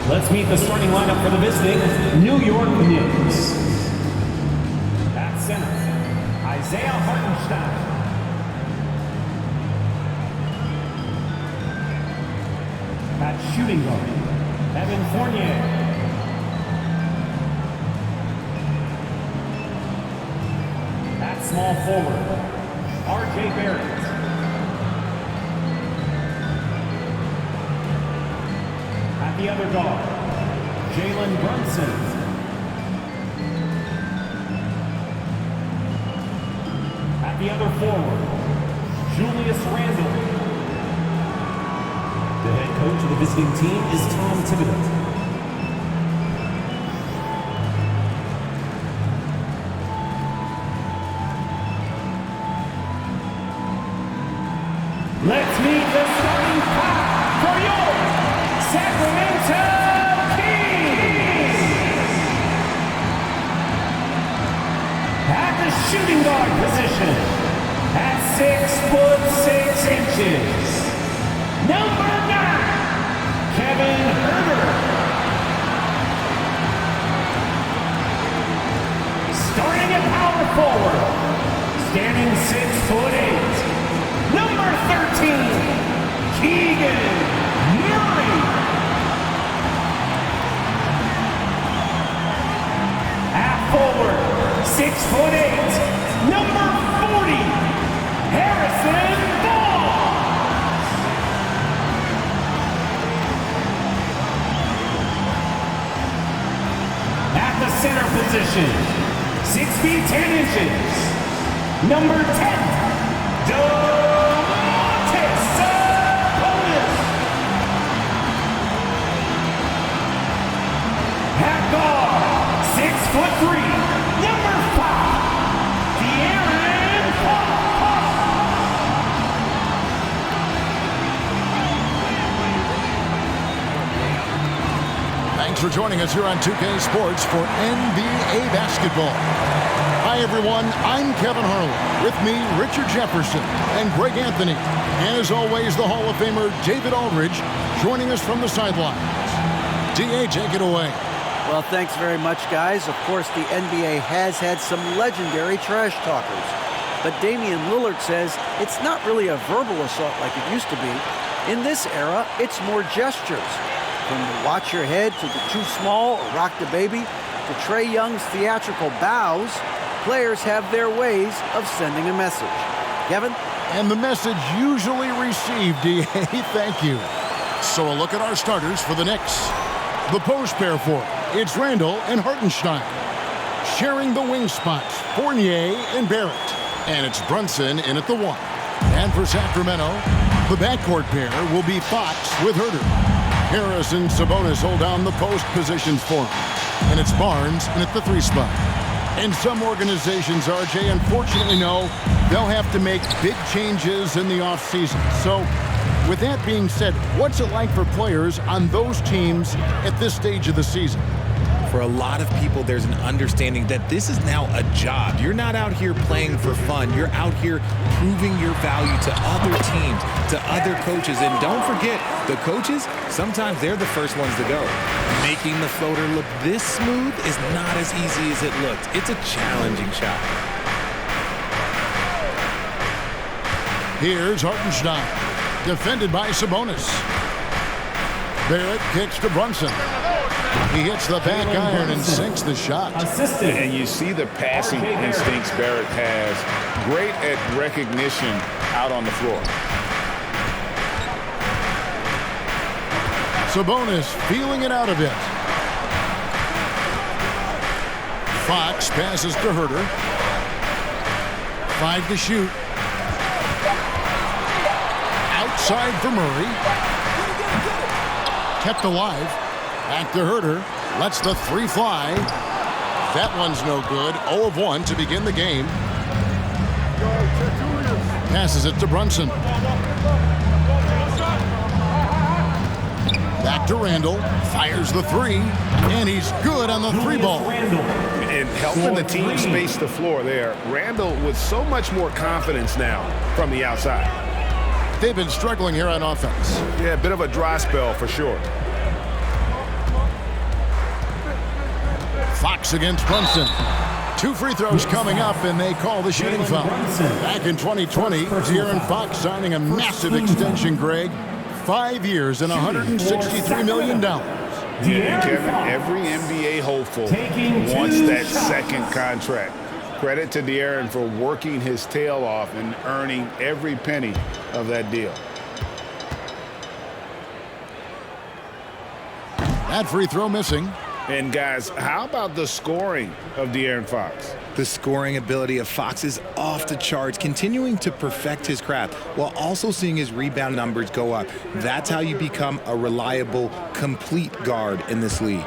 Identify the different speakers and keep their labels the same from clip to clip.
Speaker 1: Let's meet the starting lineup for the visiting New York Knicks. At center, Isaiah Hartenstein. At shooting guard, Evan Fournier. At small forward, R.J. Barrett. At the other guard, Jalen Brunson. At the other forward, Julius Randle. The head coach of the visiting team is Tom Thibodeau. Let's meet the starting five for your Sacramento Kings. At the shooting guard position, at 6'6" number 9, Kevin Huerter. Starting at power forward, standing 6'8", number 13, Keegan Murray. Half forward, 6'8", number 40, Harrison Barnes. At the center position, 6 feet 10 inches, number 10, at guard, 6'3", number 5, De'Aaron Fox.
Speaker 2: Thanks for joining us here on 2K Sports for NBA basketball. Hi everyone, I'm Kevin Harlan. With me, Richard Jefferson and Greg Anthony. And as always, the Hall of Famer David Aldridge joining us from the sidelines. DA, take it away.
Speaker 3: Well, thanks very much, guys. Of course, the NBA has had some legendary trash talkers. But Damian Lillard says it's not really a verbal assault like it used to be. In this era, it's more gestures. From the watch your head to the too small or rock the baby to Trae Young's theatrical bows, players have their ways of sending a message. Kevin?
Speaker 2: And the message usually received, DA. Thank you. So a look at our starters for the Knicks. The post pair for it's Randle and Hartenstein. Sharing the wing spots, Fournier and Barrett. And it's Brunson in at the 1. And for Sacramento, the backcourt pair will be Fox with Huerter. Harris and Sabonis hold down the post positions for him. And it's Barnes in at the 3 spot. And some organizations, RJ, unfortunately know they'll have to make big changes in the offseason. So with that being said, what's it like for players on those teams at this stage of the season?
Speaker 4: For a lot of people, there's an understanding that this is now a job. You're not out here playing for fun. You're out here proving your value to other teams, to other coaches. And don't forget, the coaches, sometimes they're the first ones to go. Making the floater look this smooth is not as easy as it looked. It's a challenging shot.
Speaker 2: Here's Hartenstein, defended by Sabonis. Barrett kicks to Brunson. He hits the back iron and sinks the shot.
Speaker 5: And you see the passing instincts Barrett has. Great at recognition out on the floor.
Speaker 2: Sabonis feeling it out a bit. Fox passes to Huerter. 5 to shoot. Outside for Murray. Kept alive. Back to Huerter. Lets the 3 fly. That one's no good. 0 of 1 to begin the game. Passes it to Brunson. Back to Randle. Fires the 3. And he's good on the 3 ball.
Speaker 5: And helping the team space the floor there. Randle with so much more confidence now from the outside.
Speaker 2: They've been struggling here on offense.
Speaker 5: Yeah, a bit of a dry spell for sure.
Speaker 2: Fox against Brunson. 2 free throws coming up, and they call the shooting foul. Back in 2020, De'Aaron Fox signing a massive extension, Greg. 5 years and $163 million.
Speaker 5: Yeah, Kevin, every NBA hopeful wants that second contract. Credit to De'Aaron for working his tail off and earning every penny of that deal.
Speaker 2: That free throw missing.
Speaker 5: And guys, how about the scoring of De'Aaron Fox?
Speaker 4: The scoring ability of Fox is off the charts, continuing to perfect his craft while also seeing his rebound numbers go up. That's how you become a reliable, complete guard in this league.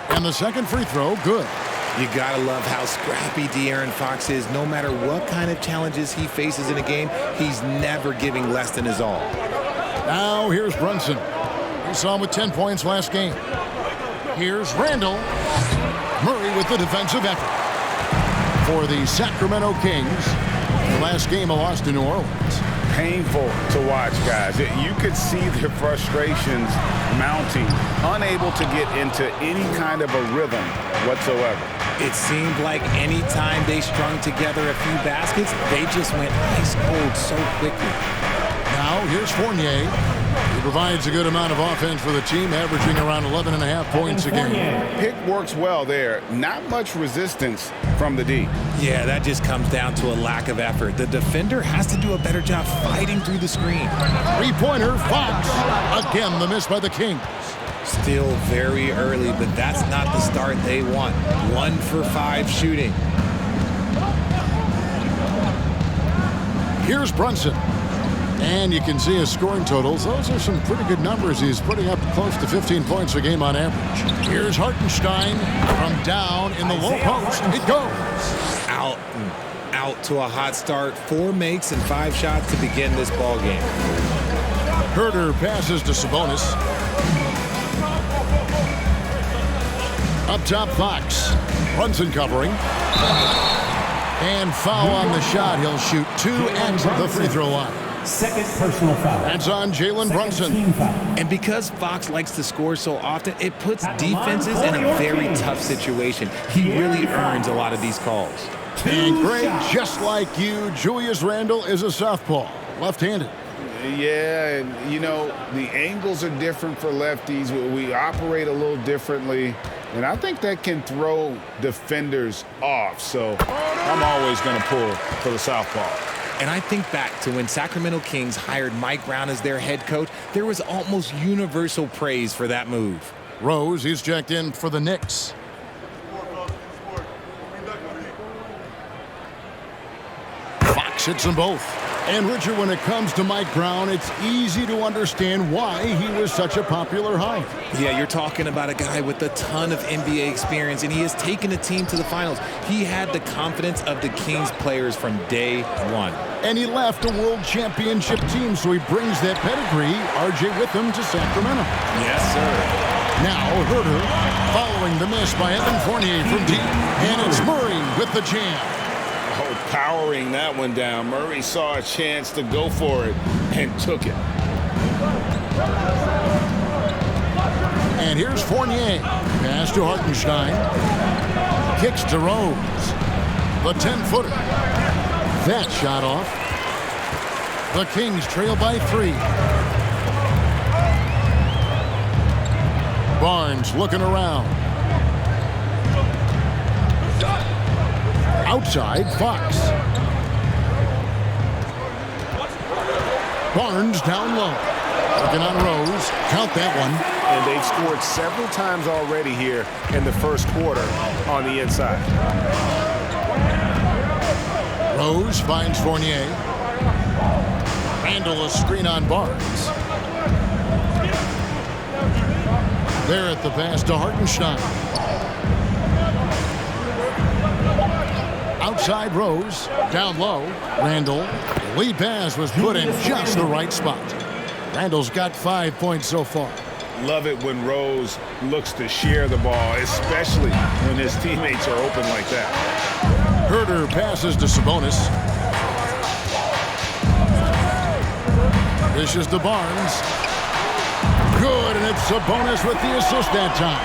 Speaker 2: And the second free throw, good.
Speaker 4: You gotta love how scrappy De'Aaron Fox is. No matter what kind of challenges he faces in a game, he's never giving less than his all.
Speaker 2: Now here's Brunson. We saw him with 10 points last game. Here's Randall. Murray with the defensive effort. For the Sacramento Kings, the last game a loss to New Orleans.
Speaker 5: Painful to watch, guys. You could see their frustrations mounting, unable to get into any kind of a rhythm whatsoever.
Speaker 4: It seemed like any time they strung together a few baskets, they just went ice cold so quickly.
Speaker 2: Now here's Fournier. He provides a good amount of offense for the team, averaging around 11.5 points a game.
Speaker 5: Pick works well there. Not much resistance from the D.
Speaker 4: Yeah, that just comes down to a lack of effort. The defender has to do a better job fighting through the screen.
Speaker 2: Three-pointer, Fox. Again, the miss by the Kings.
Speaker 4: Still very early, but that's not the start they want. 1 for 5 shooting.
Speaker 2: Here's Brunson. And you can see his scoring totals. Those are some pretty good numbers. He's putting up close to 15 points a game on average. Here's Hartenstein from down in the low post. It goes.
Speaker 4: Out and out to a hot start. 4 makes and 5 shots to begin this ball game.
Speaker 2: Herter passes to Sabonis. Up top, Fox. Brunson covering. And foul on the shot. He'll shoot 2 at the free throw line.
Speaker 1: Second personal foul.
Speaker 2: That's on Jalen Brunson.
Speaker 4: And because Fox likes to score so often, it puts defenses in a very tough situation. He really earns a lot of these calls.
Speaker 2: And Greg, just like you, Julius Randle is a southpaw, left-handed.
Speaker 5: Yeah, and you know, the angles are different for lefties. We operate a little differently, and I think that can throw defenders off. So I'm always going to pull for the southpaw.
Speaker 4: And I think back to when Sacramento Kings hired Mike Brown as their head coach, there was almost universal praise for that move.
Speaker 2: Rose, he's checked in for the Knicks. Fox hits them both. And Richard, when it comes to Mike Brown, it's easy to understand why he was such a popular hire.
Speaker 4: Yeah, you're talking about a guy with a ton of NBA experience, and he has taken a team to the finals. He had the confidence of the Kings players from day one.
Speaker 2: And he left a world championship team, so he brings that pedigree, RJ, with him to Sacramento.
Speaker 4: Yes, sir.
Speaker 2: Now Herter following the miss by Evan Fournier from deep. And it's Murray with the jam.
Speaker 5: Oh, powering that one down. Murray saw a chance to go for it and took it.
Speaker 2: And here's Fournier. Pass to Hartenstein. Kicks to Rose. The 10-footer. That shot off. The Kings trail by 3. Barnes looking around. Outside, Fox. Barnes down low. Looking on Rose. Count that one.
Speaker 5: And they've scored several times already here in the first quarter on the inside.
Speaker 2: Rose finds Fournier. Randall a screen on Barnes. There at the pass to Hartenstein. Outside Rose, down low, Randall. Lead pass was put in just the right spot. Randall's got 5 points so far.
Speaker 5: Love it when Rose looks to share the ball, especially when his teammates are open like that.
Speaker 2: Herter passes to Sabonis. Dishes to Barnes. Good, and it's Sabonis with the assist that time.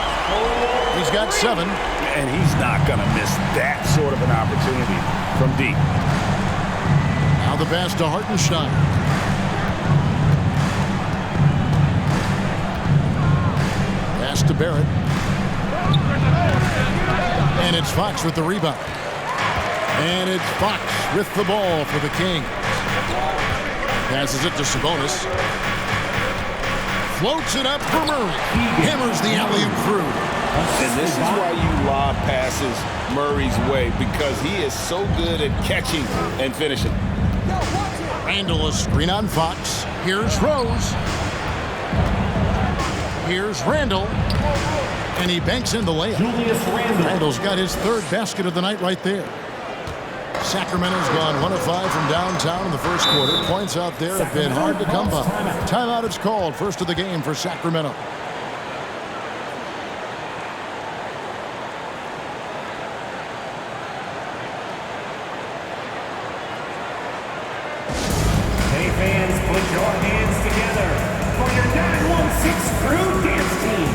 Speaker 2: He's got 7.
Speaker 5: And he's not going to miss that sort of an opportunity from deep.
Speaker 2: Now the pass to Hartenstein. Pass to Barrett. And it's Fox with the rebound. And it's Fox with the ball for the Kings. Passes it to Sabonis. Floats it up for Murray. Hammers the alley-oop through.
Speaker 5: And this is why you lob passes Murray's way, because he is so good at catching and finishing.
Speaker 2: Randall, a screen on Fox. Here's Rose. Here's Randall. And he banks in the layup.
Speaker 1: Julius Randle.
Speaker 2: Randall's got his 3rd basket of the night right there. Sacramento's gone 1 of 5 from downtown in the first quarter. Points out there have been hard to come by. Timeout is called. First of the game for Sacramento.
Speaker 1: Hey fans, put your hands together for your 916 Crew Dance Team.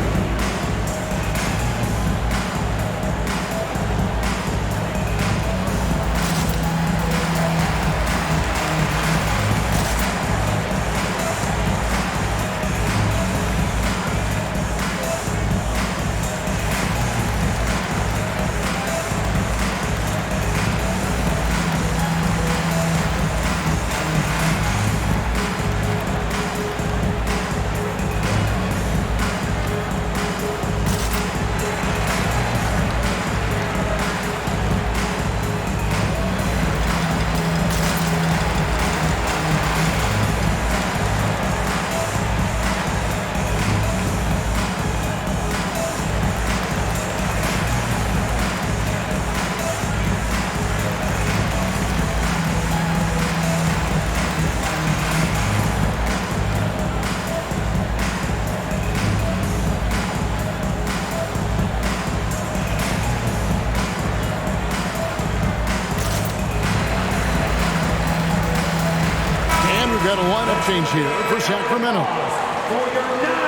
Speaker 2: Got a lineup change here for Sacramento.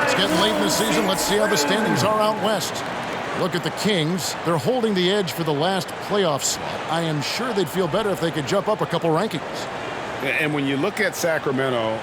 Speaker 2: It's getting late in the season. Let's see how the standings are out west. Look at the Kings. They're holding the edge for the last playoff slot. I am sure they'd feel better if they could jump up a couple rankings.
Speaker 5: And when you look at Sacramento,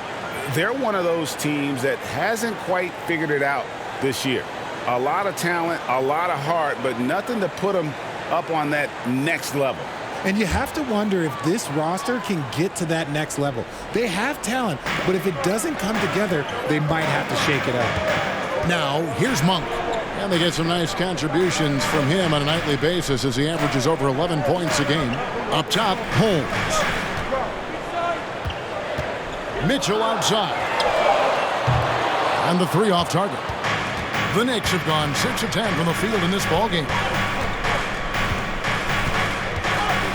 Speaker 5: they're one of those teams that hasn't quite figured it out this year. A lot of talent, a lot of heart, but nothing to put them up on that next level.
Speaker 4: And you have to wonder if this roster can get to that next level. They have talent, but if it doesn't come together, they might have to shake it up.
Speaker 2: Now, here's Monk. And they get some nice contributions from him on a nightly basis as he averages over 11 points a game. Up top, Holmes. Mitchell outside. And the 3 off target. The Knicks have gone 6 of 10 from the field in this ballgame.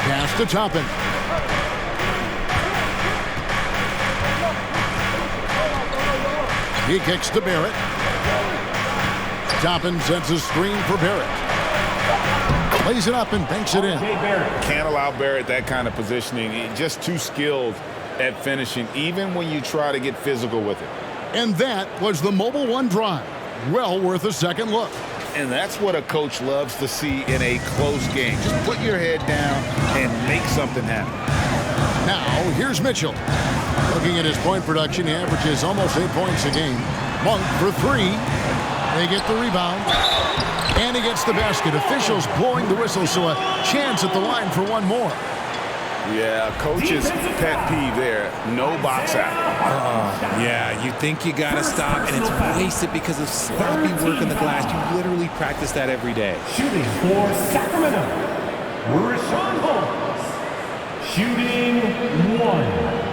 Speaker 2: Pass to Toppin. He kicks to Barrett. Toppin sets a screen for Barrett. Lays it up and banks it in.
Speaker 5: Can't allow Barrett that kind of positioning. He's just too skilled at finishing, even when you try to get physical with it.
Speaker 2: And that was the Mobile One drive. Well worth a second look.
Speaker 5: And that's what a coach loves to see in a close game. Just put your head down and make something happen.
Speaker 2: Now, here's Mitchell. Looking at his point production, he averages almost 8 points a game. Monk for 3. They get the rebound. And he gets the basket. Officials blowing the whistle, so a chance at the line for one more.
Speaker 5: Yeah, coach's pet peeve there. No box out.
Speaker 4: Yeah, you think you got to stop, and it's wasted because of sloppy work on the glass. You literally practice that every day.
Speaker 1: Shooting for Sacramento, Rashawn Holmes. Shooting 1.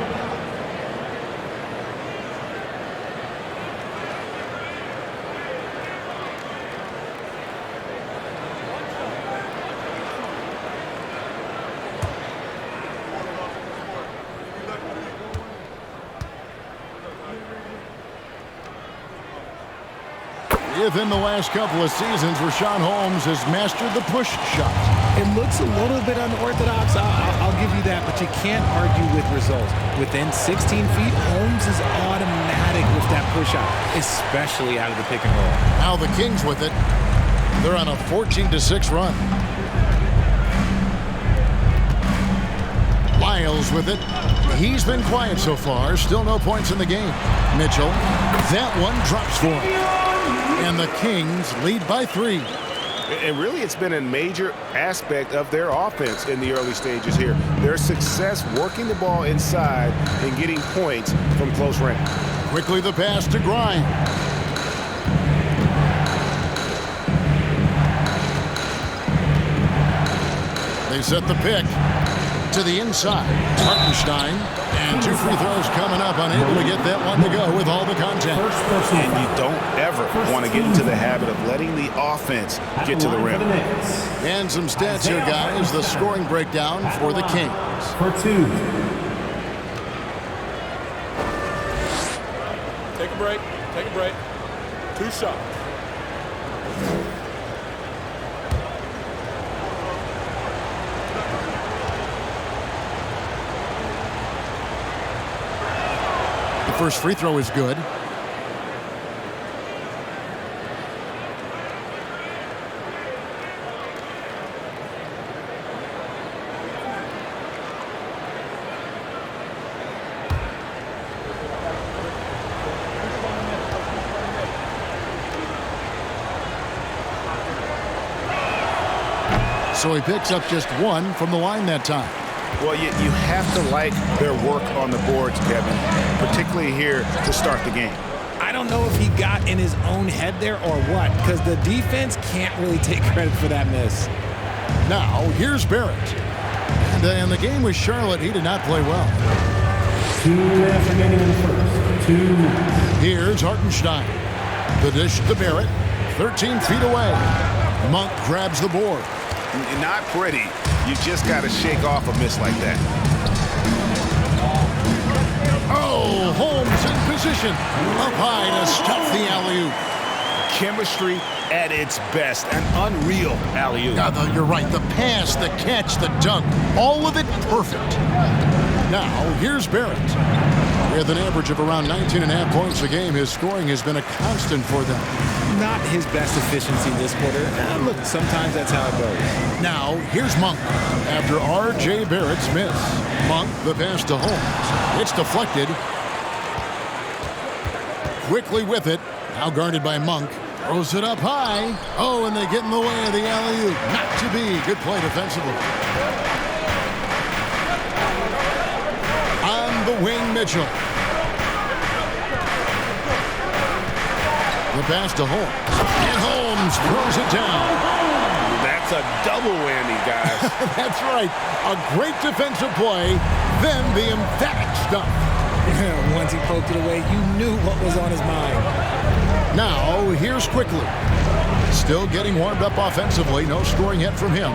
Speaker 2: Within the last couple of seasons, Rashawn Holmes has mastered the push shot.
Speaker 4: It looks a little bit unorthodox, I'll give you that, but you can't argue with results. Within 16 feet, Holmes is automatic with that push-out, especially out of the pick and roll.
Speaker 2: Now the Kings with it. They're on a 14-6 run. Lyles with it. He's been quiet so far. Still no points in the game. Mitchell. That one drops for him. And the Kings lead by 3.
Speaker 6: And really, it's been a major aspect of their offense in the early stages here. Their success working the ball inside and getting points from close range.
Speaker 2: Quickly the pass to Grimes. They set the pick to the inside. Hartenstein, and 2 free throws coming up, unable to get that one to go with all the contact.
Speaker 6: And you don't ever want to get into the habit of letting the offense get to the rim.
Speaker 2: And some stats here, guys. The scoring breakdown for the Kings.
Speaker 1: For 2.
Speaker 7: Take a break. Take a break. 2 shots.
Speaker 2: The first free throw is good. So he picks up just 1 from the line that time.
Speaker 6: Well, you have to like their work on the boards, Kevin, particularly here to start the game.
Speaker 4: I don't know if he got in his own head there or what, because the defense can't really take credit for that miss.
Speaker 2: Now, here's Barrett. And in the game with Charlotte, he did not play well.
Speaker 1: 2 minutes remaining in the first. 2 minutes.
Speaker 2: Here's Hartenstein. The dish to Barrett. 13 feet away. Monk grabs the board.
Speaker 6: Not pretty. You just got to shake off a miss like that.
Speaker 2: Oh, Holmes in position. Up high to stop the alley-oop.
Speaker 6: Chemistry at its best. An unreal alley-oop.
Speaker 2: You're right. The pass, the catch, the dunk. All of it perfect. Now, here's Barrett. With an average of around 19.5 points a game, his scoring has been a constant for them.
Speaker 4: Not his best efficiency this quarter. Look, sometimes that's how it goes.
Speaker 2: Now, here's Monk. After R.J. Barrett's miss. Monk, the pass to Holmes. It's deflected. Quickly with it. Now guarded by Monk. Throws it up high. Oh, and they get in the way of the alley-oop. Not to be. Good play defensively. On the wing, Mitchell. The pass to Holmes. And Holmes throws it down.
Speaker 6: That's a double whammy, guys.
Speaker 2: That's right. A great defensive play, then the emphatic stuff.
Speaker 4: Once he poked it away, you knew what was on his mind.
Speaker 2: Now, here's Quickly. Still getting warmed up offensively. No scoring yet from him.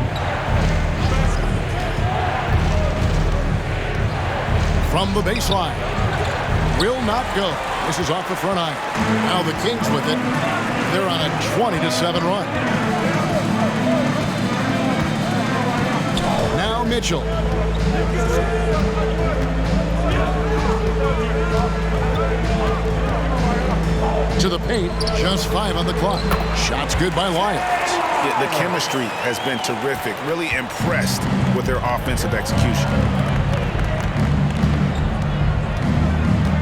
Speaker 2: From the baseline. Will not go. This is off the front iron. Now the Kings with it. They're on a 20-7 run. Now Mitchell. To the paint. Just 5 on the clock. Shots good by Lyles.
Speaker 6: Yeah, the chemistry has been terrific. Really impressed with their offensive execution.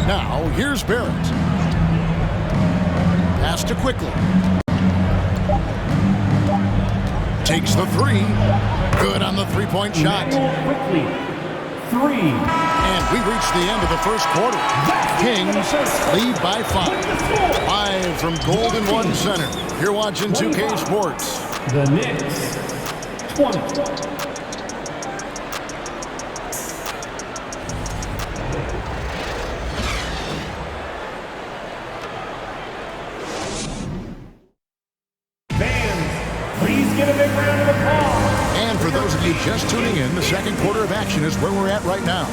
Speaker 2: Now, here's Barrett. Pass to Quickly. Takes the 3. Good on the three-point shot.
Speaker 1: Quickly. 3.
Speaker 2: And we reach the end of the first quarter. Kings lead by 5. Live from Golden One Center. You're watching 2K Sports.
Speaker 1: The Knicks, 20. Get a big round of applause.
Speaker 2: And for those of you just tuning in, the second quarter of action is where we're at right now.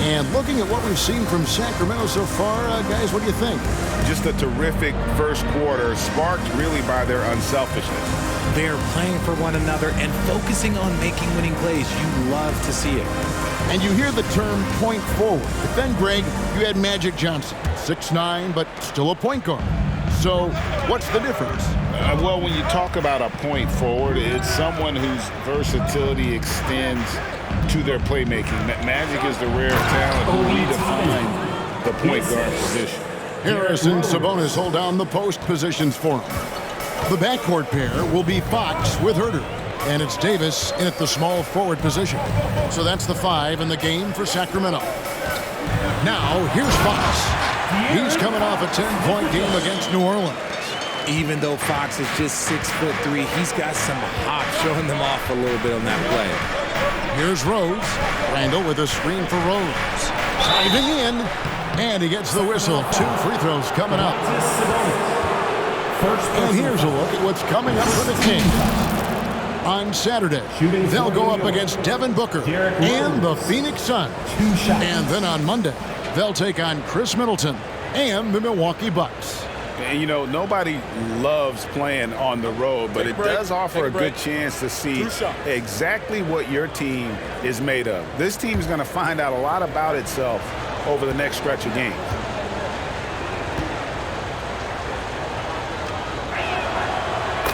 Speaker 2: And looking at what we've seen from Sacramento so far, guys, what do you think?
Speaker 6: Just a terrific first quarter, sparked really by their unselfishness.
Speaker 4: They're playing for one another and focusing on making winning plays. You love to see it.
Speaker 2: And you hear the term point forward. But then, Greg, you had Magic Johnson, 6'9", but still a point guard. So what's the difference?
Speaker 5: Well, when you talk about a point forward, it's someone whose versatility extends to their playmaking. Magic is the rare talent who redefined the point guard position.
Speaker 2: Harris and Sabonis hold down the post positions for him. The backcourt pair will be Fox with Herter, and it's Davis in at the small forward position. So that's the 5 in the game for Sacramento. Now, here's Fox. He's coming off a 10-point game against New Orleans.
Speaker 4: Even though Fox is just 6'3", he's got some hop, showing them off a little bit on that play.
Speaker 2: Here's Rose. Randall with a screen for Rose. Driving in, and he gets the whistle. 2 free throws coming up. And here's a look at what's coming up for the Kings. On Saturday, they'll go up against Devin Booker and the Phoenix Suns. And then on Monday, they'll take on Chris Middleton and the Milwaukee Bucks.
Speaker 5: And, you know, nobody loves playing on the road, but it does offer a good chance to see exactly what your team is made of. This team is going to find out a lot about itself over the next stretch of games.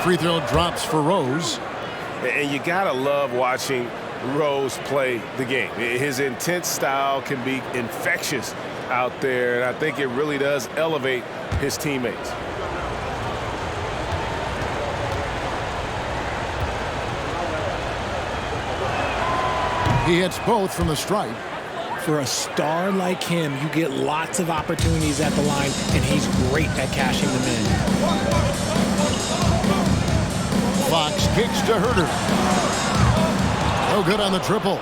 Speaker 2: Free throw drops for Rose.
Speaker 6: And you got to love watching Rose play the game. His intense style can be infectious out there, and I think it really does elevate his teammates.
Speaker 2: He hits both from the stripe.
Speaker 4: For a star like him, you get lots of opportunities at the line, and he's great at cashing them in.
Speaker 2: Fox kicks to Herter. No good on the triple.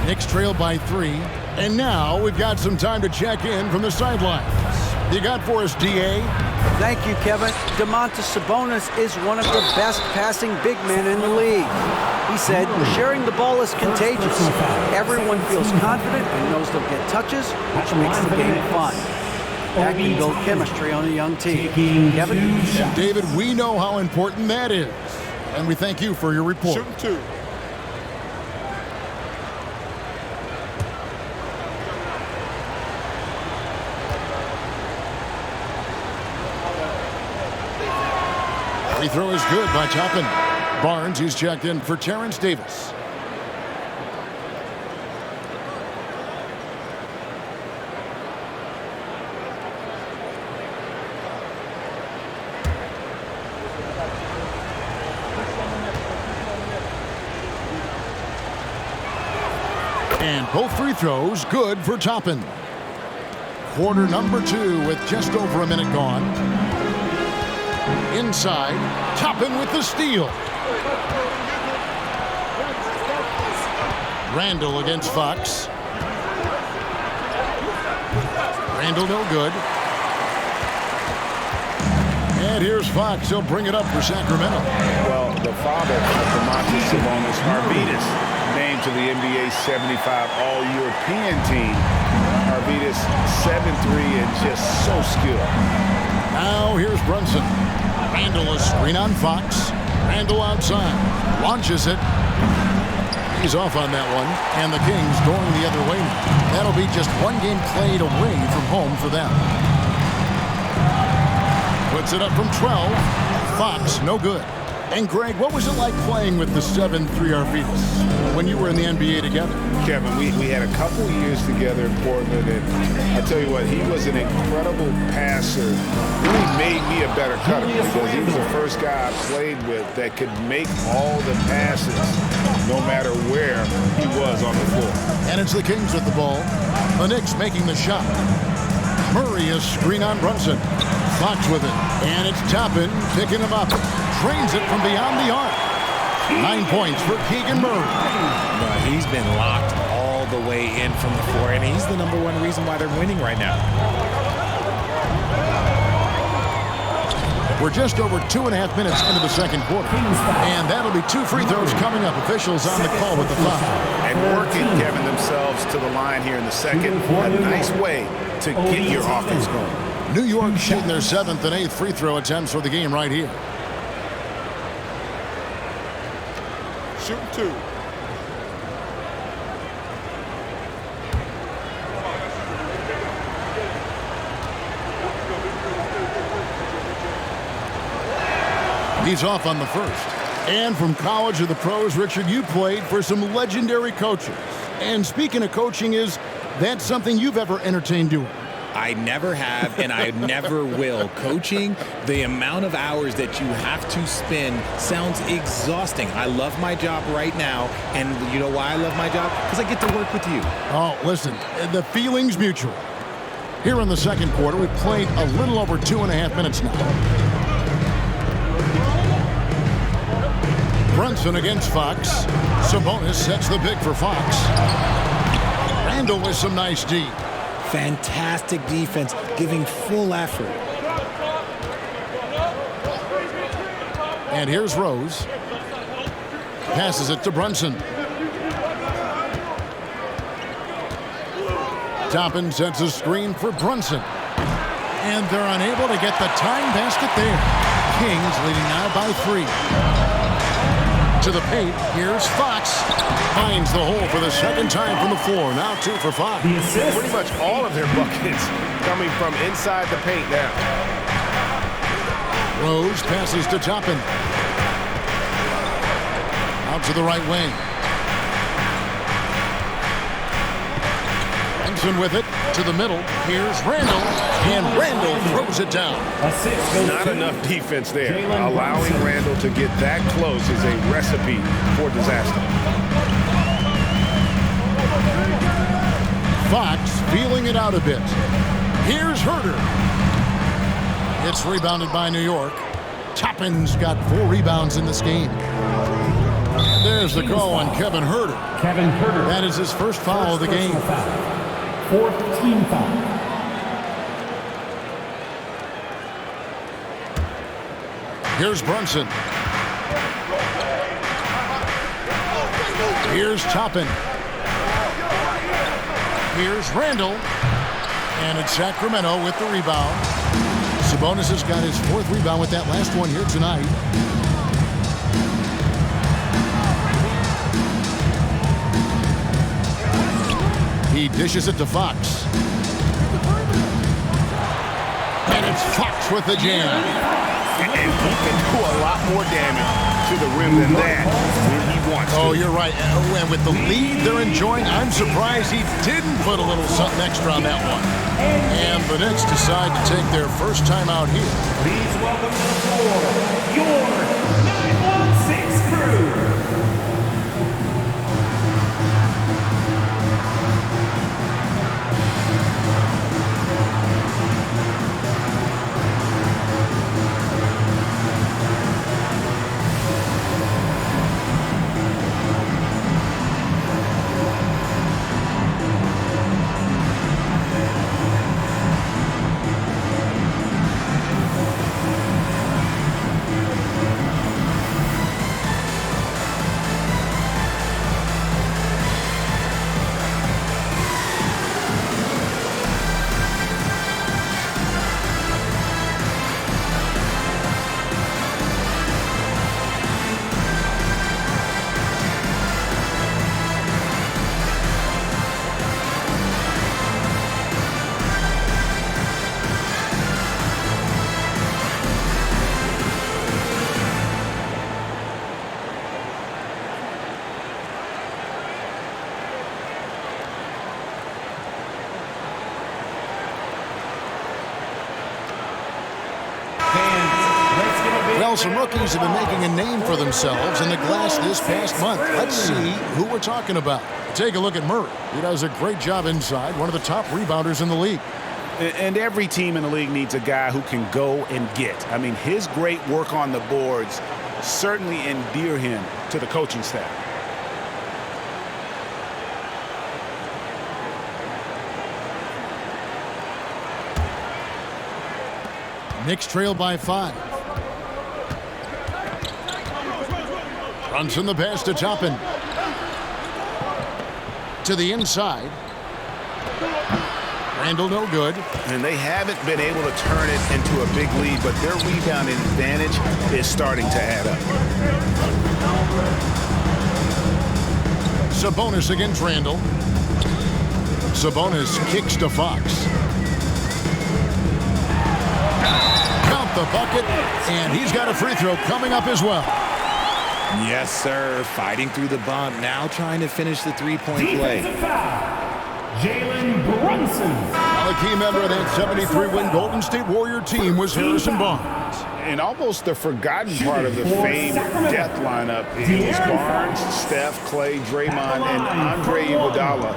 Speaker 2: Knicks trail by 3. And now we've got some time to check in from the sidelines. You got for us, D.A.?
Speaker 3: Thank you, Kevin. Domantas Sabonis is one of the best passing big men in the league. He said, sharing the ball is contagious. Everyone feels confident and knows they'll get touches, which makes the game fun. That can build chemistry on a young team. Kevin?
Speaker 2: David, we know how important that is. And we thank you for your report.
Speaker 7: Shooting 2.
Speaker 2: Free throw is good by Toppin. Barnes, who's checked in for Terrence Davis. And both free throws good for Toppin. Quarter number 2 with just over a minute gone. Inside, Toppin with the steal. Randall against Fox. Randall no good. And here's Fox. He'll bring it up for Sacramento.
Speaker 5: Well, the father of Domantas Sabonis, Arvydas, named to the NBA 75 All-European team. Arvydas 7'3" and just so skilled.
Speaker 2: Now here's Brunson. Randall a screen on Fox. Randall outside. Launches it. He's off on that one. And the Kings going the other way. That'll be just one game played away from home for them. Puts it up from 12. Fox, no good. And Greg, what was it like playing with the 7'3" Arvydas when you were in the NBA together?
Speaker 5: Kevin, we had a couple years together in Portland, and I tell you what, he was an incredible passer. Really made me a better cutter because he was the first guy I played with that could make all the passes no matter where he was on the floor.
Speaker 2: And it's the Kings with the ball. The Knicks making the shot. Murray a screen on Brunson. Fox with it. And it's Toppin picking him up. Drains it from beyond the arc. 9 points for Keegan Murray.
Speaker 4: He's been locked all the way in from the floor, and he's the number 1 reason why they're winning right now.
Speaker 2: We're just over 2.5 minutes into the second quarter. And that'll be 2 free throws coming up. Officials on the call with the foul.
Speaker 5: And working, Kevin, themselves to the line here in the second. A nice way to get your offense going.
Speaker 2: New York shooting their 7th and 8th free throw attempts for the game right here.
Speaker 7: shooting 2.
Speaker 2: He's off on the first. And from college to the pros, Richard, you played for some legendary coaches. And speaking of coaching, is that something you've ever entertained doing?
Speaker 4: I never have, and I never will. Coaching, the amount of hours that you have to spend sounds exhausting. I love my job right now, and you know why I love my job? Because I get to work with you.
Speaker 2: Oh, listen, the feeling's mutual. Here in the second quarter, we've played a little over 2.5 minutes now. Brunson against Fox. Sabonis sets the pick for Fox. Randall with some nice D.
Speaker 4: Fantastic defense, giving full effort.
Speaker 2: And here's Rose. Passes it to Brunson. Toppin sets a screen for Brunson. And they're unable to get the tying basket there. Kings leading now by 3. To the paint, here's Fox. Finds the hole for the second time from the floor. Now 2 for Fox.
Speaker 6: Pretty much all of their buckets coming from inside the paint now.
Speaker 2: Rose passes to Toppin. Out to the right wing. Brunson with it to the middle. Here's Randall. And Randall throws it down.
Speaker 6: Not enough defense there. Allowing Randall to get that close is a recipe for disaster.
Speaker 2: Fox feeling it out a bit. Here's Herter. It's rebounded by New York. Toppin's got 4 rebounds in this game. And there's the call on Kevin Herter.
Speaker 1: Kevin Herter.
Speaker 2: That is his first foul of the game.
Speaker 1: Fourth team foul.
Speaker 2: Here's Brunson. Here's Toppin. Here's Randall. And it's Sacramento with the rebound. Sabonis has got his 4th rebound with that last one here tonight. He dishes it to Fox. And it's Fox with the jam.
Speaker 6: And he can do a lot more damage to the rim than that when he wants to.
Speaker 2: Oh, you're right. And with the lead they're enjoying, I'm surprised he didn't put a little something extra on that one. And the Knicks decide to take their first time out here.
Speaker 1: Please welcome to the floor your 916 crew.
Speaker 2: Well, some rookies have been making a name for themselves in the glass this past month. Let's see who we're talking about. Take a look at Murray. He does a great job inside, one of the top rebounders in the league.
Speaker 5: And every team in the league needs a guy who can go and get. I mean, his great work on the boards certainly endear him to the coaching staff.
Speaker 2: Knicks trail by 5. Brunson the pass to Toppin. To the inside. Randall no good.
Speaker 5: And they haven't been able to turn it into a big lead, but their rebounding advantage is starting to add up.
Speaker 2: Sabonis against Randall. Sabonis kicks to Fox. Count the bucket, and he's got a free throw coming up as well.
Speaker 4: Yes, sir. Fighting through the bump. Now trying to finish the three-point play.
Speaker 1: Jalen Brunson.
Speaker 2: A key member of that 73-win Golden State Warrior team was Harrison Barnes.
Speaker 5: And almost the forgotten part of the famed death lineup is Barnes, Steph, Clay, Draymond, and Andre Iguodala.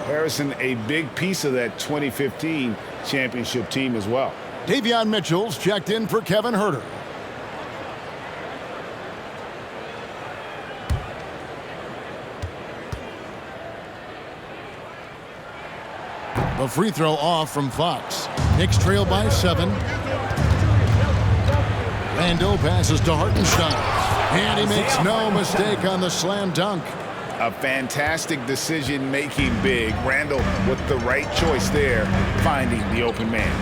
Speaker 5: Harrison, a big piece of that 2015 championship team as well.
Speaker 2: Davion Mitchell's checked in for Kevin Huerter. The free throw off from Fox. Knicks trail by 7. Randall passes to Hartenstein. And he makes no mistake on the slam dunk.
Speaker 5: A fantastic decision-making big. Randall with the right choice there, finding the open man.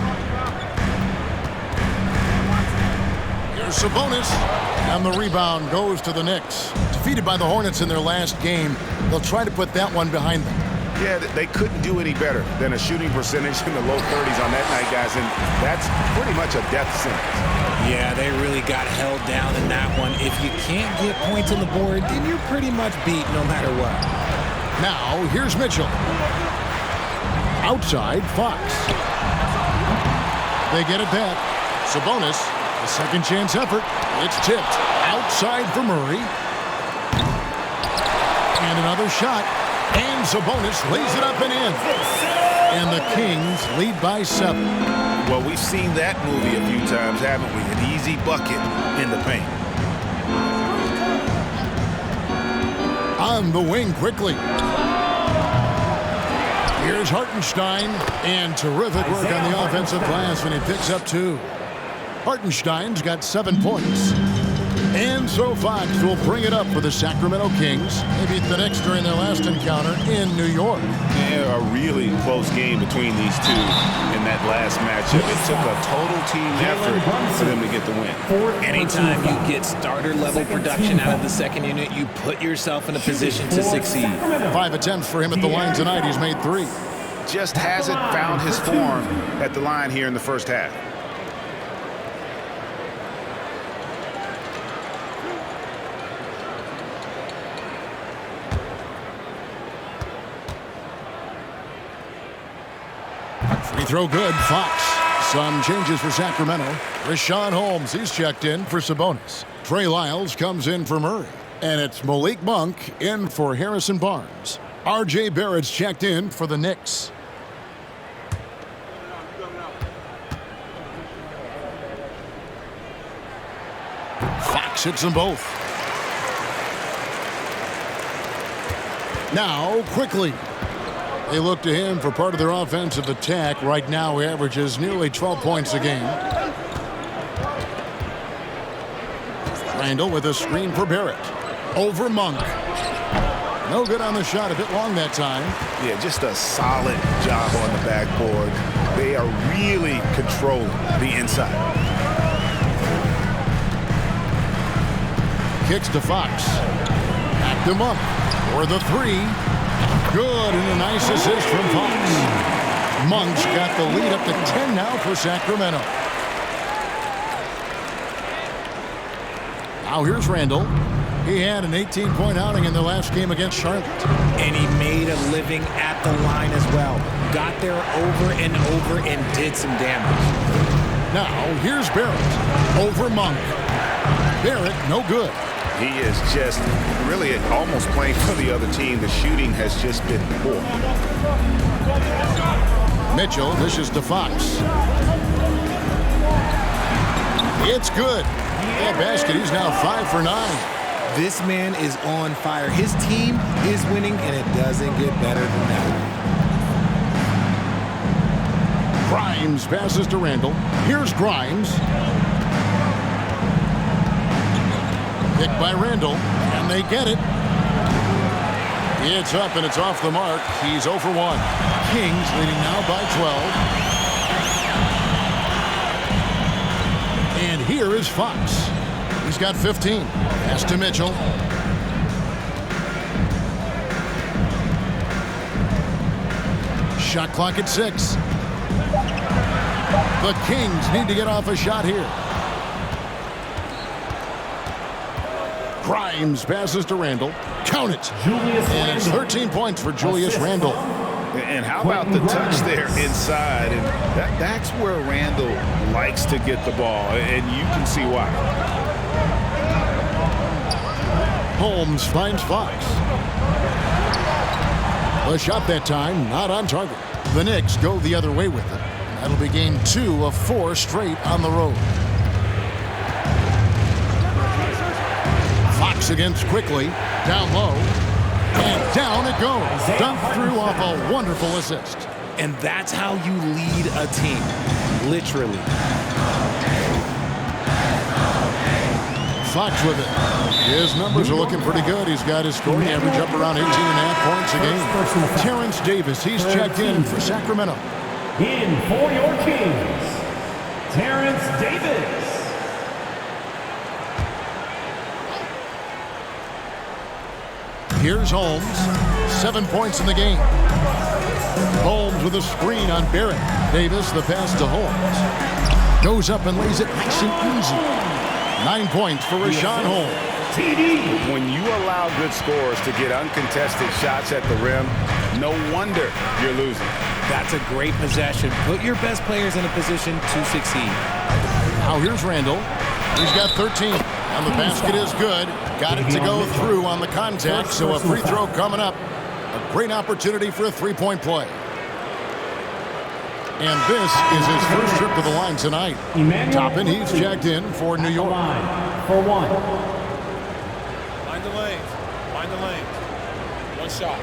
Speaker 2: Here's Sabonis. And the rebound goes to the Knicks. Defeated by the Hornets in their last game, they'll try to put that one behind them.
Speaker 5: Yeah, they couldn't do any better than a shooting percentage in the low 30s on that night, guys, and that's pretty much a death sentence.
Speaker 4: Yeah, they really got held down in that one. If you can't get points on the board, then you're pretty much beat no matter what.
Speaker 2: Now, here's Mitchell. Outside, Fox. They get it back. Sabonis, a second chance effort. It's tipped. Outside for Murray. And another shot. And Sabonis lays it up and in. And the Kings lead by 7.
Speaker 5: Well, we've seen that movie a few times, haven't we? An easy bucket in the paint.
Speaker 2: On the wing quickly. Here's Hartenstein. And terrific work on the offensive glass when he picks up 2. Hartenstein's got 7 points. And so Fox will bring it up for the Sacramento Kings. They beat the Knicks during their last encounter in New York.
Speaker 5: Yeah, a really close game between these two in that last matchup. It took a total team effort for them to get the win.
Speaker 4: Anytime you get starter-level production out of the second unit, you put yourself in a position to succeed.
Speaker 2: 5 attempts for him at the line tonight. He's made 3.
Speaker 5: Just hasn't found his form at the line here in the first half.
Speaker 2: Free throw good. Fox. Some changes for Sacramento. Rashawn Holmes, he's checked in for Sabonis. Trey Lyles comes in for Murray. And it's Malik Monk in for Harrison Barnes. R.J. Barrett's checked in for the Knicks. Fox hits them both. Now, quickly. They look to him for part of their offensive attack. Right now, he averages nearly 12 points a game. Randall with a screen for Barrett. Over Monk. No good on the shot. A bit long that time.
Speaker 5: Yeah, just a solid job on the backboard. They are really controlling the inside.
Speaker 2: Kicks to Fox. Backed him up for the 3. Good, and a nice assist from Fox. Monk's got the lead up to 10 now for Sacramento. Now here's Randall. He had an 18-point outing in the last game against Charlotte.
Speaker 4: And he made a living at the line as well. Got there over and over and did some damage.
Speaker 2: Now here's Barrett. Over Monk. Barrett, no good.
Speaker 5: He is just really almost playing for the other team. The shooting has just been poor.
Speaker 2: Mitchell dishes to Fox. It's good. That basket, he's now 5 for 9.
Speaker 4: This man is on fire. His team is winning, and it doesn't get better than that.
Speaker 2: Grimes passes to Randall. Here's Grimes. Picked by Randall, and they get it. It's up, and it's off the mark. He's 0 for 1. Kings leading now by 12. And here is Fox. He's got 15. Pass to Mitchell. Shot clock at 6. The Kings need to get off a shot here. Grimes passes to Randle. Count it. And it's 13 points for Julius Randle.
Speaker 5: And how about the touch there inside? And that's where Randle likes to get the ball, and you can see why.
Speaker 2: Holmes finds Fox. The shot that time, not on target. The Knicks go the other way with it. That'll be game 2 of 4 straight on the road. Fox against Quickly. Down low. And down it goes. Dunked through off a wonderful assist.
Speaker 4: And that's how you lead a team. Literally.
Speaker 2: Fox with it. His numbers are looking pretty good. He's got his scoring average up around 18.5 points a game. Terrence Davis, he's checked in for Sacramento.
Speaker 1: In for your Kings, Terrence Davis.
Speaker 2: Here's Holmes. 7 points in the game. Holmes with a screen on Barrett. Davis, the pass to Holmes. Goes up and lays it nice and easy. 9 points for Rashawn Holmes.
Speaker 5: When you allow good scorers to get uncontested shots at the rim, no wonder you're losing.
Speaker 4: That's a great possession. Put your best players in a position to succeed.
Speaker 2: Now here's Randle. He's got 13. And the basket is good. Got it to go through on the contact, so a free throw coming up. A great opportunity for a three-point play. And this is his first trip to the line tonight. Toppin, he's checked in for New York.
Speaker 1: For one.
Speaker 7: Find the lanes. Find the lanes. One shot.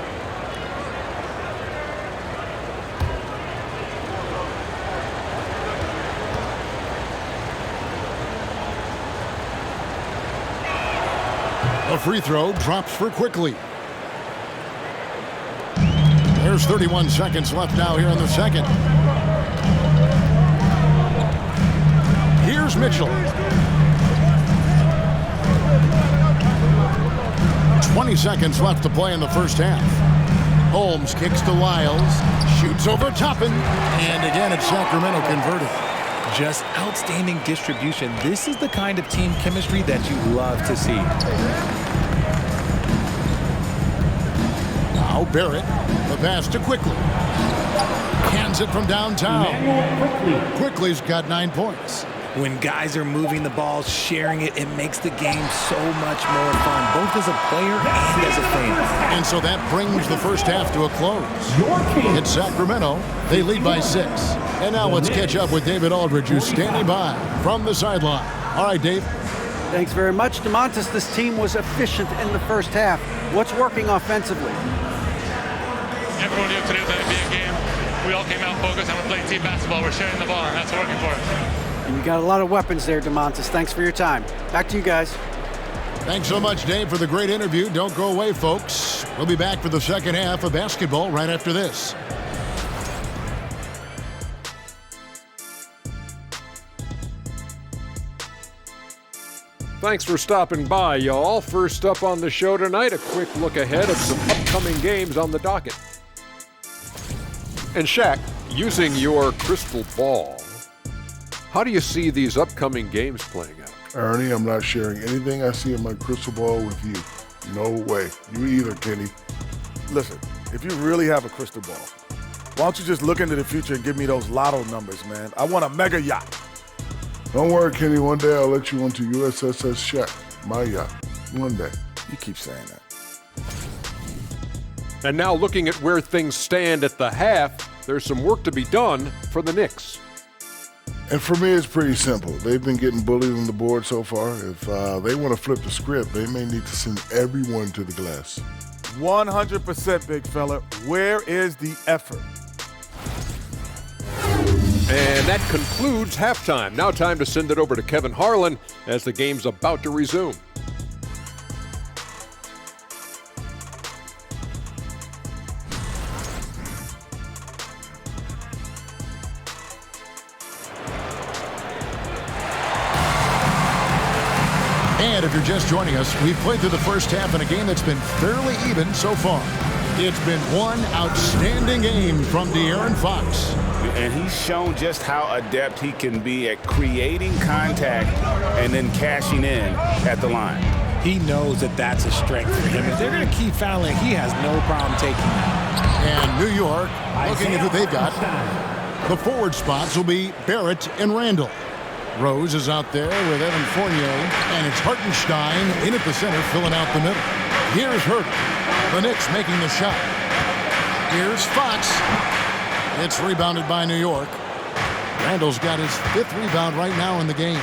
Speaker 2: A free throw drops for Quickly. There's 31 seconds left now here in the second. Here's Mitchell. 20 seconds left to play in the first half. Holmes kicks to Lyles. Shoots over Toppin. And again, it's Sacramento converted.
Speaker 4: Just outstanding distribution. This is the kind of team chemistry that you love to see.
Speaker 2: Now Barrett, the pass to Quickly. Hands it from downtown. Quickly's got 9 points.
Speaker 4: When guys are moving the ball, sharing it, it makes the game so much more fun, both as a player and as a fan.
Speaker 2: And so that brings the first half to a close. It's Sacramento. They lead by 6. And now let's catch up with David Aldridge, who's standing by from the sideline. All right, Dave.
Speaker 3: Thanks very much, DeMontis. This team was efficient in the first half. What's working offensively?
Speaker 8: Everyone knew today was an NBA game. We all came out focused and we're playing team basketball. We're sharing the ball, and that's working for us.
Speaker 3: And you got a lot of weapons there, DeMontis. Thanks for your time. Back to you guys.
Speaker 2: Thanks so much, Dave, for the great interview. Don't go away, folks. We'll be back for the second half of basketball right after this.
Speaker 9: Thanks for stopping by, y'all. First up on the show tonight, a quick look ahead of some upcoming games on the docket. And Shaq, using your crystal ball, how do you see these upcoming games playing out?
Speaker 10: Ernie, I'm not sharing anything I see in my crystal ball with you. No way. You either, Kenny.
Speaker 11: Listen, if you really have a crystal ball, why don't you just look into the future and give me those lotto numbers, man? I want a mega yacht.
Speaker 10: Don't worry, Kenny. One day I'll let you onto USSS Shaq, my yacht. One day.
Speaker 11: You keep saying that.
Speaker 9: And now looking at where things stand at the half, there's some work to be done for the Knicks.
Speaker 10: And for me, it's pretty simple. They've been getting bullied on the board so far. If they want to flip the script, they may need to send everyone to the glass.
Speaker 11: 100%, big fella. Where is the effort?
Speaker 9: And that concludes halftime. Now time to send it over to Kevin Harlan as the game's about to resume.
Speaker 2: And if you're just joining us, we've played through the first half in a game that's been fairly even so far. It's been one outstanding game from De'Aaron Fox.
Speaker 5: And he's shown just how adept he can be at creating contact and then cashing in at the line.
Speaker 4: He knows that that's a strength for him. If they're going to keep fouling, he has no problem taking that.
Speaker 2: And New York, looking at who they've got. The forward spots will be Barrett and Randall. Rose is out there with Evan Fournier, and it's Hartenstein in at the center, filling out the middle. Here's Herter. The Knicks making the shot. Here's Fox. It's rebounded by New York. Randall's got his 5th rebound right now in the game.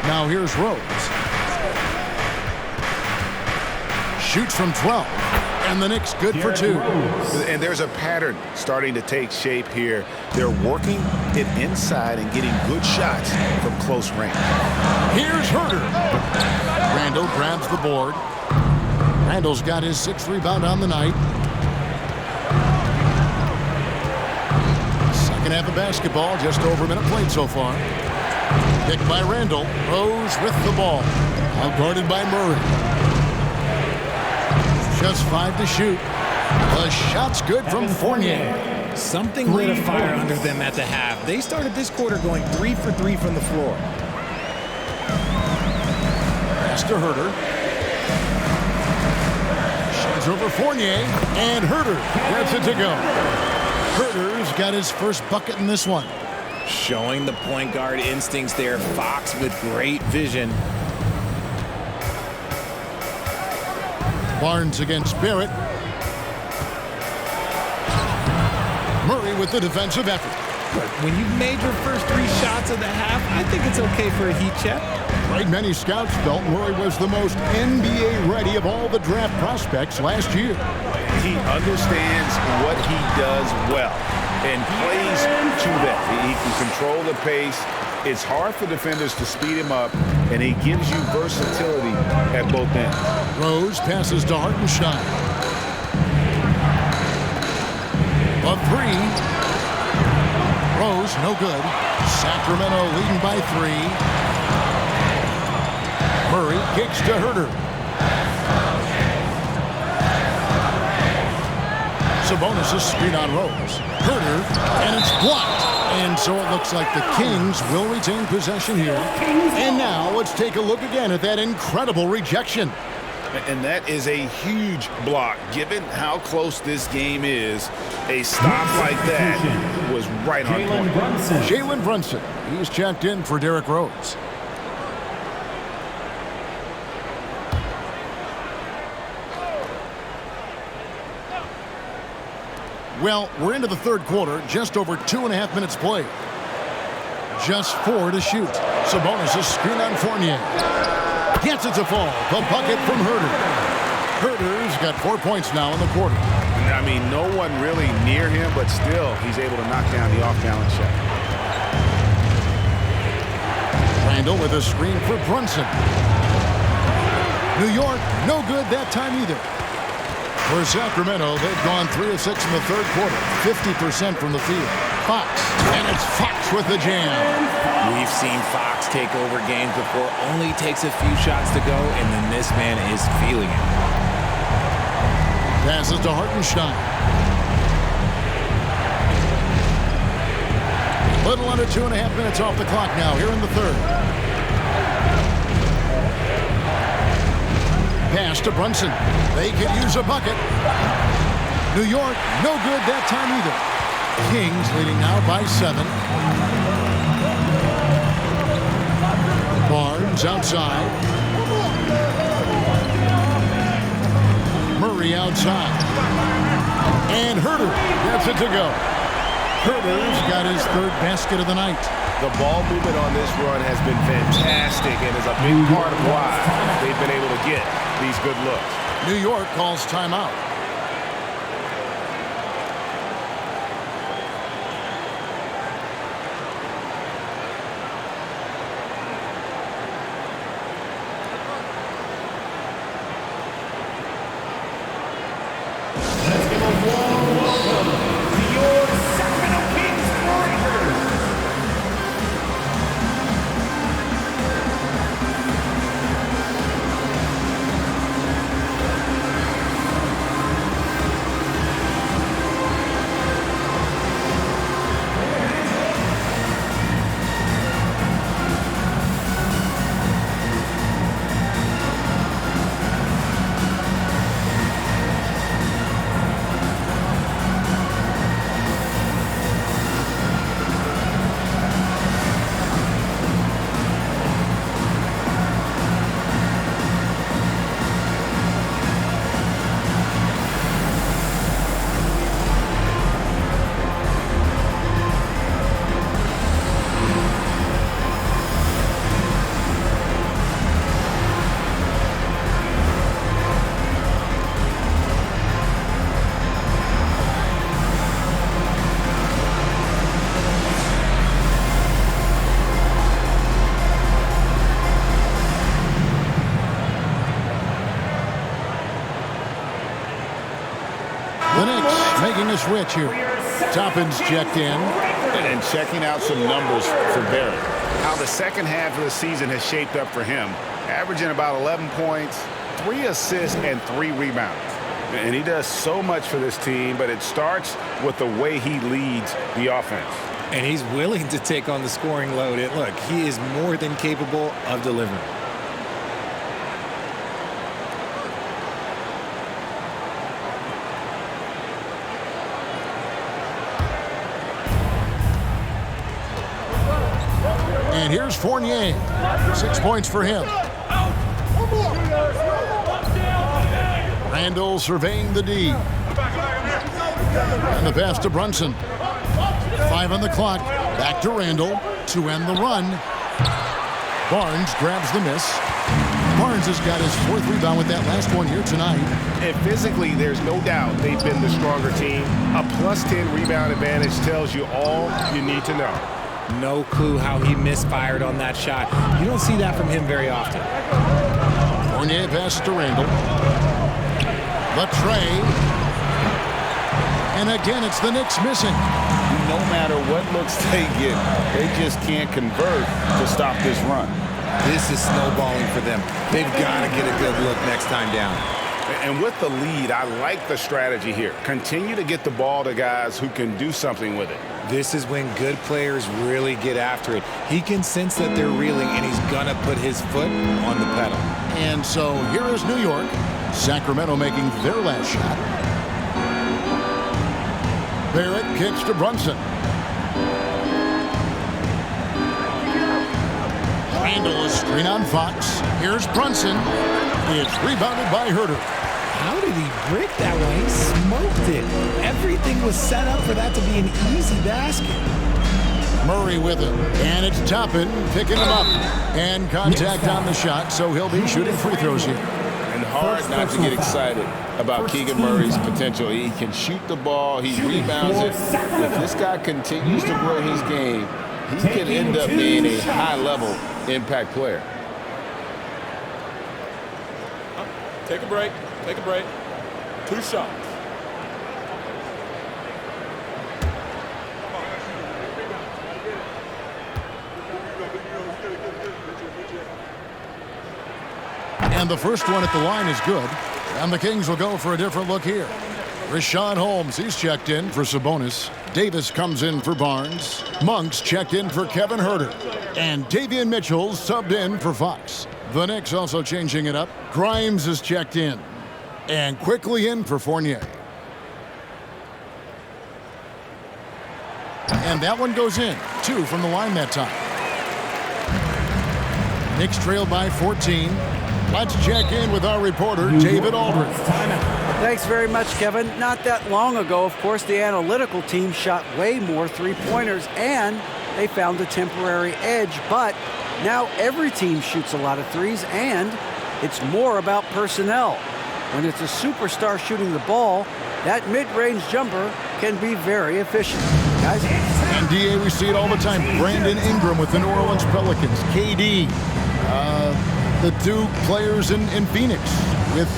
Speaker 2: Now here's Rose. Shoots from 12. And the Knicks good for 2.
Speaker 5: And there's a pattern starting to take shape here. They're working it inside and getting good shots from close range.
Speaker 2: Here's Herter. Randall grabs the board. Randall's got his 6th rebound on the night. Second half of basketball, just over a minute played so far. Picked by Randall. Rose with the ball. Out guarded by Murray. Just 5 to shoot. The shot's good from Fournier.
Speaker 4: Something lit a fire under them at the half. They started this quarter going 3 for 3 from the floor.
Speaker 2: Pass to Herter. Shoots over Fournier. And Herter gets it to go. Herter's got his first bucket in this one.
Speaker 4: Showing the point guard instincts there. Fox with great vision.
Speaker 2: Barnes against Barrett. Murray with the defensive effort.
Speaker 4: When you've made your first 3 shots of the half, I think it's okay for a heat check.
Speaker 2: Right, many scouts felt Murray was the most NBA ready of all the draft prospects last year.
Speaker 5: He understands what he does well and plays to that. He can control the pace. It's hard for defenders to speed him up, and he gives you versatility at both ends.
Speaker 2: Rose passes to Hartenstein. A 3. Rose, no good. Sacramento leading by 3. Murray kicks to Herter. Sabonis' screen on Rose. Herter, and it's blocked. And so it looks like the Kings will retain possession here. And now let's take a look again at that incredible rejection.
Speaker 5: And that is a huge block. Given how close this game is, a stop like that was right on point.
Speaker 2: Jalen Brunson. He's checked in for Derrick Rose. Well, we're into the 3rd quarter, just over 2.5 minutes played. Just 4 to shoot. Sabonis is screen on Fournier. Gets it to fall. The bucket from Herter. Herter's got 4 points now in the quarter.
Speaker 5: I mean, no one really near him, but still, he's able to knock down the off-balance shot.
Speaker 2: Randall with a screen for Brunson. New York, no good that time either. For Sacramento, they've gone 3 of 6 in the 3rd quarter, 50% from the field. Fox, and it's Fox with the jam.
Speaker 4: We've seen Fox take over games before, only takes a few shots to go, and then this man is feeling it.
Speaker 2: Passes to Hartenstein. Little under 2.5 minutes off the clock now, here in the 3rd. Pass to Brunson. They can use a bucket. New York, no good that time either. Kings leading now by 7. Barnes outside. Murray outside. And Herter gets it to go. Herter's got his 3rd basket of the night.
Speaker 6: The ball movement on this run has been fantastic and is a big part of why they've been able to get these good looks.
Speaker 2: New York calls timeout.
Speaker 1: Let's give a warm welcome to your Sacramento Kings Warriors.
Speaker 2: making a switch here. Toppin's checked in.
Speaker 5: And checking out some numbers for Barrett. How the second half of the season has shaped up for him. Averaging about 11 points, 3 assists, and 3 rebounds. And he does so much for this team, but it starts with the way he leads the offense.
Speaker 4: And he's willing to take on the scoring load. And look, he is more than capable of delivering.
Speaker 2: And here's Fournier. 6 points for him. Randall surveying the D. And the pass to Brunson. 5 on the clock. Back to Randall to end the run. Barnes grabs the miss. Barnes has got his 4th rebound with that last one here tonight.
Speaker 6: And physically, there's no doubt they've been the stronger team. A +10 rebound advantage tells you all you need to know.
Speaker 4: No clue how he misfired on that shot. You don't see that from him very often.
Speaker 2: Fournier passes to Randall. The tray. And again, it's the Knicks missing.
Speaker 5: No matter what looks they get, they just can't convert to stop this run.
Speaker 4: This is snowballing for them. They've got to get a good look next time down.
Speaker 5: And with the lead, I like the strategy here. Continue to get the ball to guys who can do something with it.
Speaker 4: This is when good players really get after it. He can sense that they're reeling, and he's going to put his foot on the pedal.
Speaker 2: And so here is New York. Sacramento making their last shot. Barrett kicks to Brunson. Randall is screen on Fox. Here's Brunson. It's rebounded by Herter.
Speaker 4: How did he break that one? He smoked it. Everything was set up for that to be an easy basket.
Speaker 2: Murray with it. And it's Toppin picking him up. And contact on the shot, so he'll be shooting free throws here.
Speaker 5: And hard not to get excited about Keegan Murray's potential. He can shoot the ball. He rebounds it. If this guy continues to grow his game, he could end up being a high-level impact player.
Speaker 7: Take a break. Take a break. 2 shots.
Speaker 2: And the first one at the line is good. And the Kings will go for a different look here. Rashawn Holmes, he's checked in for Sabonis. Davis comes in for Barnes. Monk's checked in for Kevin Herter. And Davion Mitchell's subbed in for Fox. The Knicks also changing it up. Grimes is checked in. And quickly in for Fournier. And that one goes in. 2 from the line that time. Knicks trailed by 14. Let's check in with our reporter, David Aldridge.
Speaker 3: Thanks very much, Kevin. Not that long ago, of course, the analytical team shot way more three-pointers, and they found a temporary edge. But now every team shoots a lot of threes, and it's more about personnel. When it's a superstar shooting the ball, that mid-range jumper can be very efficient. Guys?
Speaker 2: And DA, we see it all the time. Brandon Ingram with the New Orleans Pelicans. KD. The 2 players in Phoenix with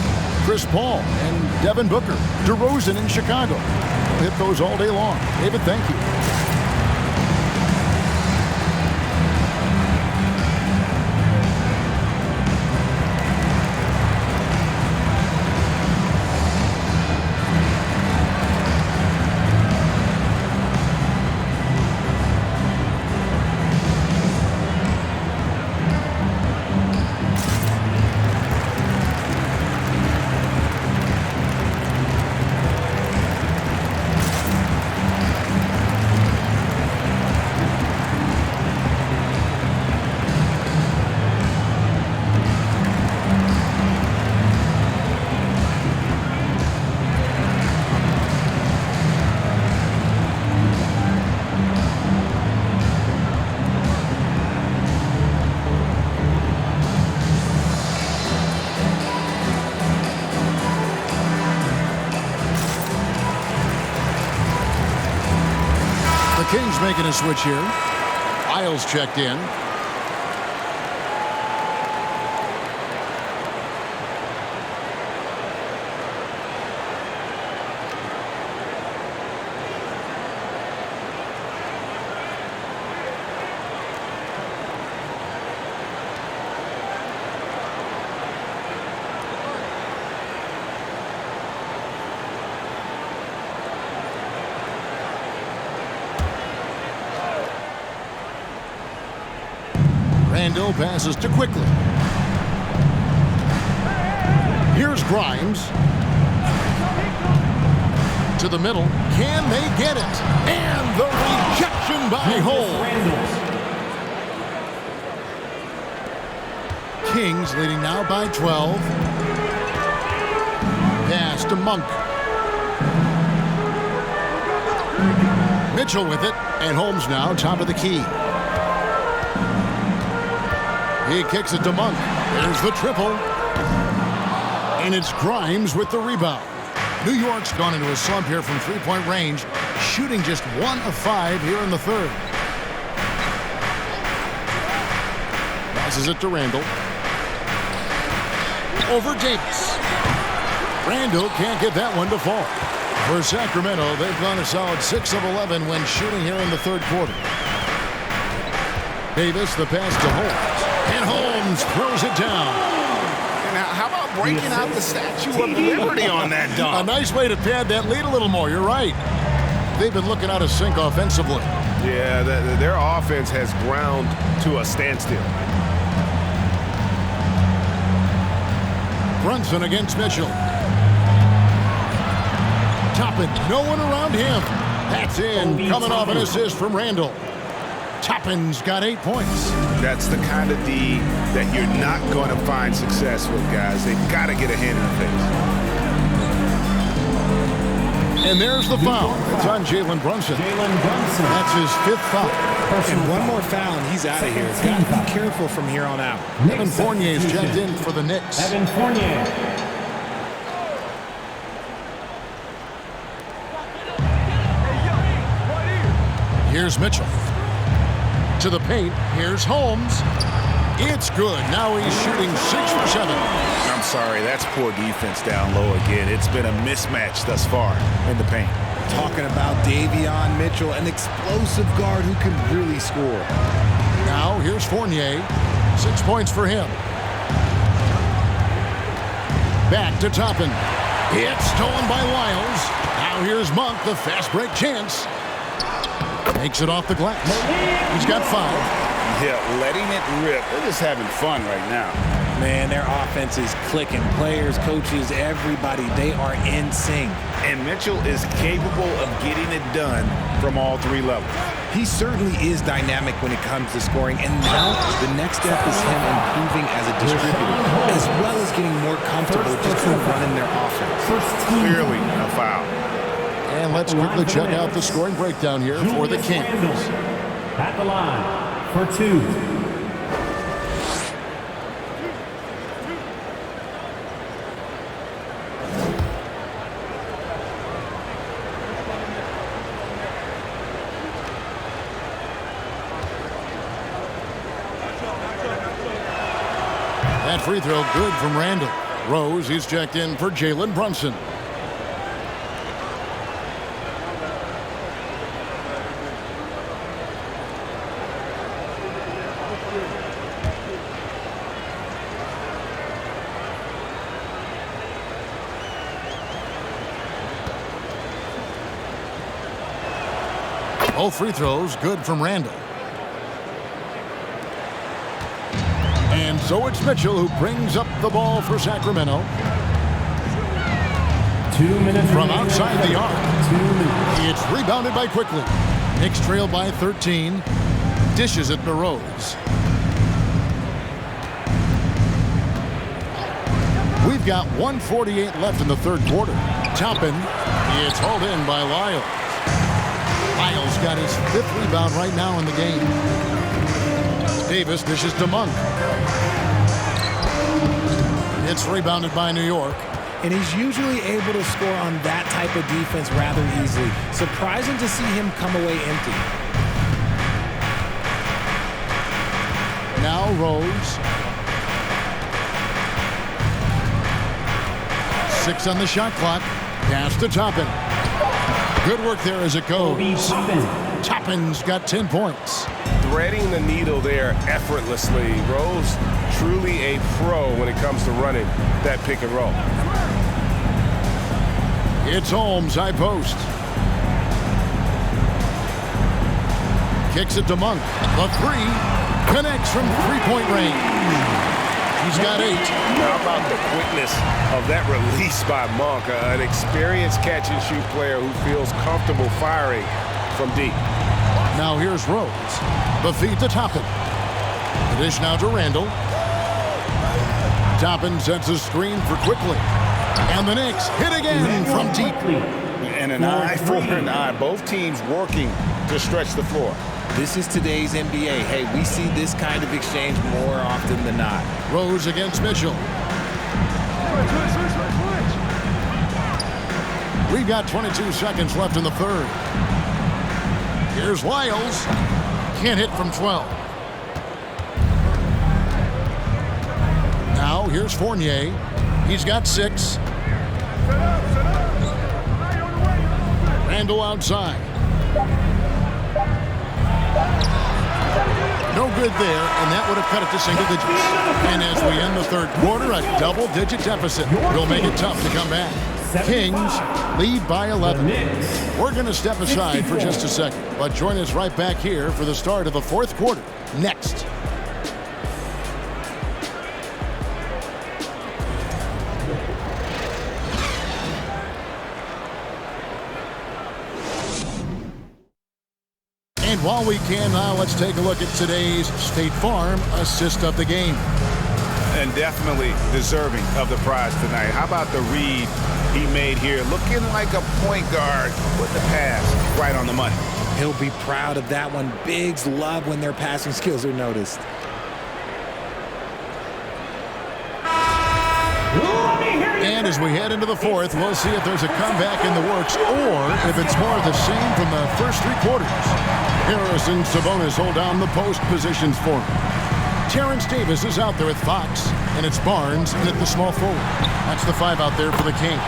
Speaker 2: Chris Paul and Devin Booker. DeRozan in Chicago. We'll hit those all day long. David, thank you. Kings making a switch here. Isles checked in. Randall passes to Quickly. Here's Grimes. To the middle. Can they get it? And the rejection by Holmes. Kings leading now by 12. Pass to Monk. Mitchell with it, and Holmes now top of the key. He kicks it to Monk. There's the triple. And it's Grimes with the rebound. New York's gone into a slump here from three-point range, shooting just 1 of 5 here in the third. Passes it to Randall. Over Davis. Randall can't get that one to fall. For Sacramento, they've gone a solid 6 of 11 when shooting here in the third quarter. Davis, the pass to Holmes. And Holmes throws it down.
Speaker 5: Now, how about breaking out the Statue of Liberty on that
Speaker 2: A
Speaker 5: dunk?
Speaker 2: nice way to pad that lead a little more. You're right. They've been looking out of sync offensively.
Speaker 6: Yeah, their offense has ground to a standstill.
Speaker 2: Brunson against Mitchell. Toppin, no one around him. That's in, coming off an assist from Randall. Toppin's got 8 points.
Speaker 6: That's the kind of D that you're not going to find success with, guys. They've got to get a hand in the face.
Speaker 2: And there's the foul. It's on Jalen Brunson. That's his 5th foul.
Speaker 4: And one more foul, and he's out of here. Got to be careful from here on out.
Speaker 2: Evan Fournier's checked in for the Knicks.
Speaker 1: Evan Fournier.
Speaker 2: Here's Mitchell. To the paint. Here's Holmes. It's good. Now he's shooting 6 for 7.
Speaker 5: I'm sorry, that's poor defense down low again. It's been a mismatch thus far in the paint.
Speaker 4: Talking about Davion Mitchell, an explosive guard who can really score.
Speaker 2: Now here's Fournier. 6 points for him. Back to Toppin. It's stolen by Lyles. Now here's Monk, the fast break chance. Makes it off the glass. He's got 5.
Speaker 5: Yeah, letting it rip. They're just having fun right now.
Speaker 4: Man, their offense is clicking. Players, coaches, everybody, they are in sync.
Speaker 5: And Mitchell is capable of getting it done from all 3 levels.
Speaker 4: He certainly is dynamic when it comes to scoring, and now the next step is him improving as a distributor, as well as getting more comfortable just kind of running their offense.
Speaker 5: Clearly a foul.
Speaker 2: And let's quickly check out the scoring breakdown here for the Kings.
Speaker 1: At the line for 2.
Speaker 2: That free throw good from Randall. Rose, he's checked in for Jalen Brunson. Both free throws good from Randall. And so it's Mitchell who brings up the ball for Sacramento.
Speaker 1: 2 minutes
Speaker 2: from outside the arc. It's rebounded by Quickly. Knicks trail by 13. Dishes it to Rose. We've got 1:48 left in the third quarter. Toppin. It's hauled in by Lyles. Lyles got his 5th rebound right now in the game. Davis dishes to Monk. It's rebounded by New York.
Speaker 4: And he's usually able to score on that type of defense rather easily. Surprising to see him come away empty.
Speaker 2: Now Rose. 6 on the shot clock. Pass to Toppin. Good work there as it goes. Toppin's got 10 points.
Speaker 6: Threading the needle there effortlessly. Rose, truly a pro when it comes to running that pick and roll.
Speaker 2: It's Holmes, high post. Kicks it to Monk. The 3. Connects from three-point range. He's got 8.
Speaker 6: How about the quickness of that release by Monk? An experienced catch-and-shoot player who feels comfortable firing from deep.
Speaker 2: Now here's Rose. The feed to Toppin. The dish now to Randall. Toppin sets a screen for Quickly. And the Knicks hit again from deep.
Speaker 5: And an eye for an eye. Both teams working to stretch the floor.
Speaker 4: This is today's NBA. Hey, we see this kind of exchange more often than not.
Speaker 2: Rose against Mitchell. We've got 22 seconds left in the third. Here's Lyles. Can't hit from 12. Now here's Fournier. He's got 6. Randall outside. No good there, and that would have cut it to single digits. And as we end the third quarter, a double-digit deficit will make it tough to come back. Kings lead by 11. We're going to step aside for just a second, but join us right back here for the start of the fourth quarter next. And while we can now, let's take a look at today's State Farm assist of the game.
Speaker 5: And definitely deserving of the prize tonight. How about the read he made here? Looking like a point guard with the pass right on the money.
Speaker 4: He'll be proud of that one. Bigs love when their passing skills are noticed.
Speaker 2: And as we head into the fourth, we'll see if there's a comeback in the works or if it's more of the same from the first 3 quarters. Harris and Sabonis hold down the post positions for him. Terrence Davis is out there with Fox, and it's Barnes in at the small forward. That's the 5 out there for the Kings.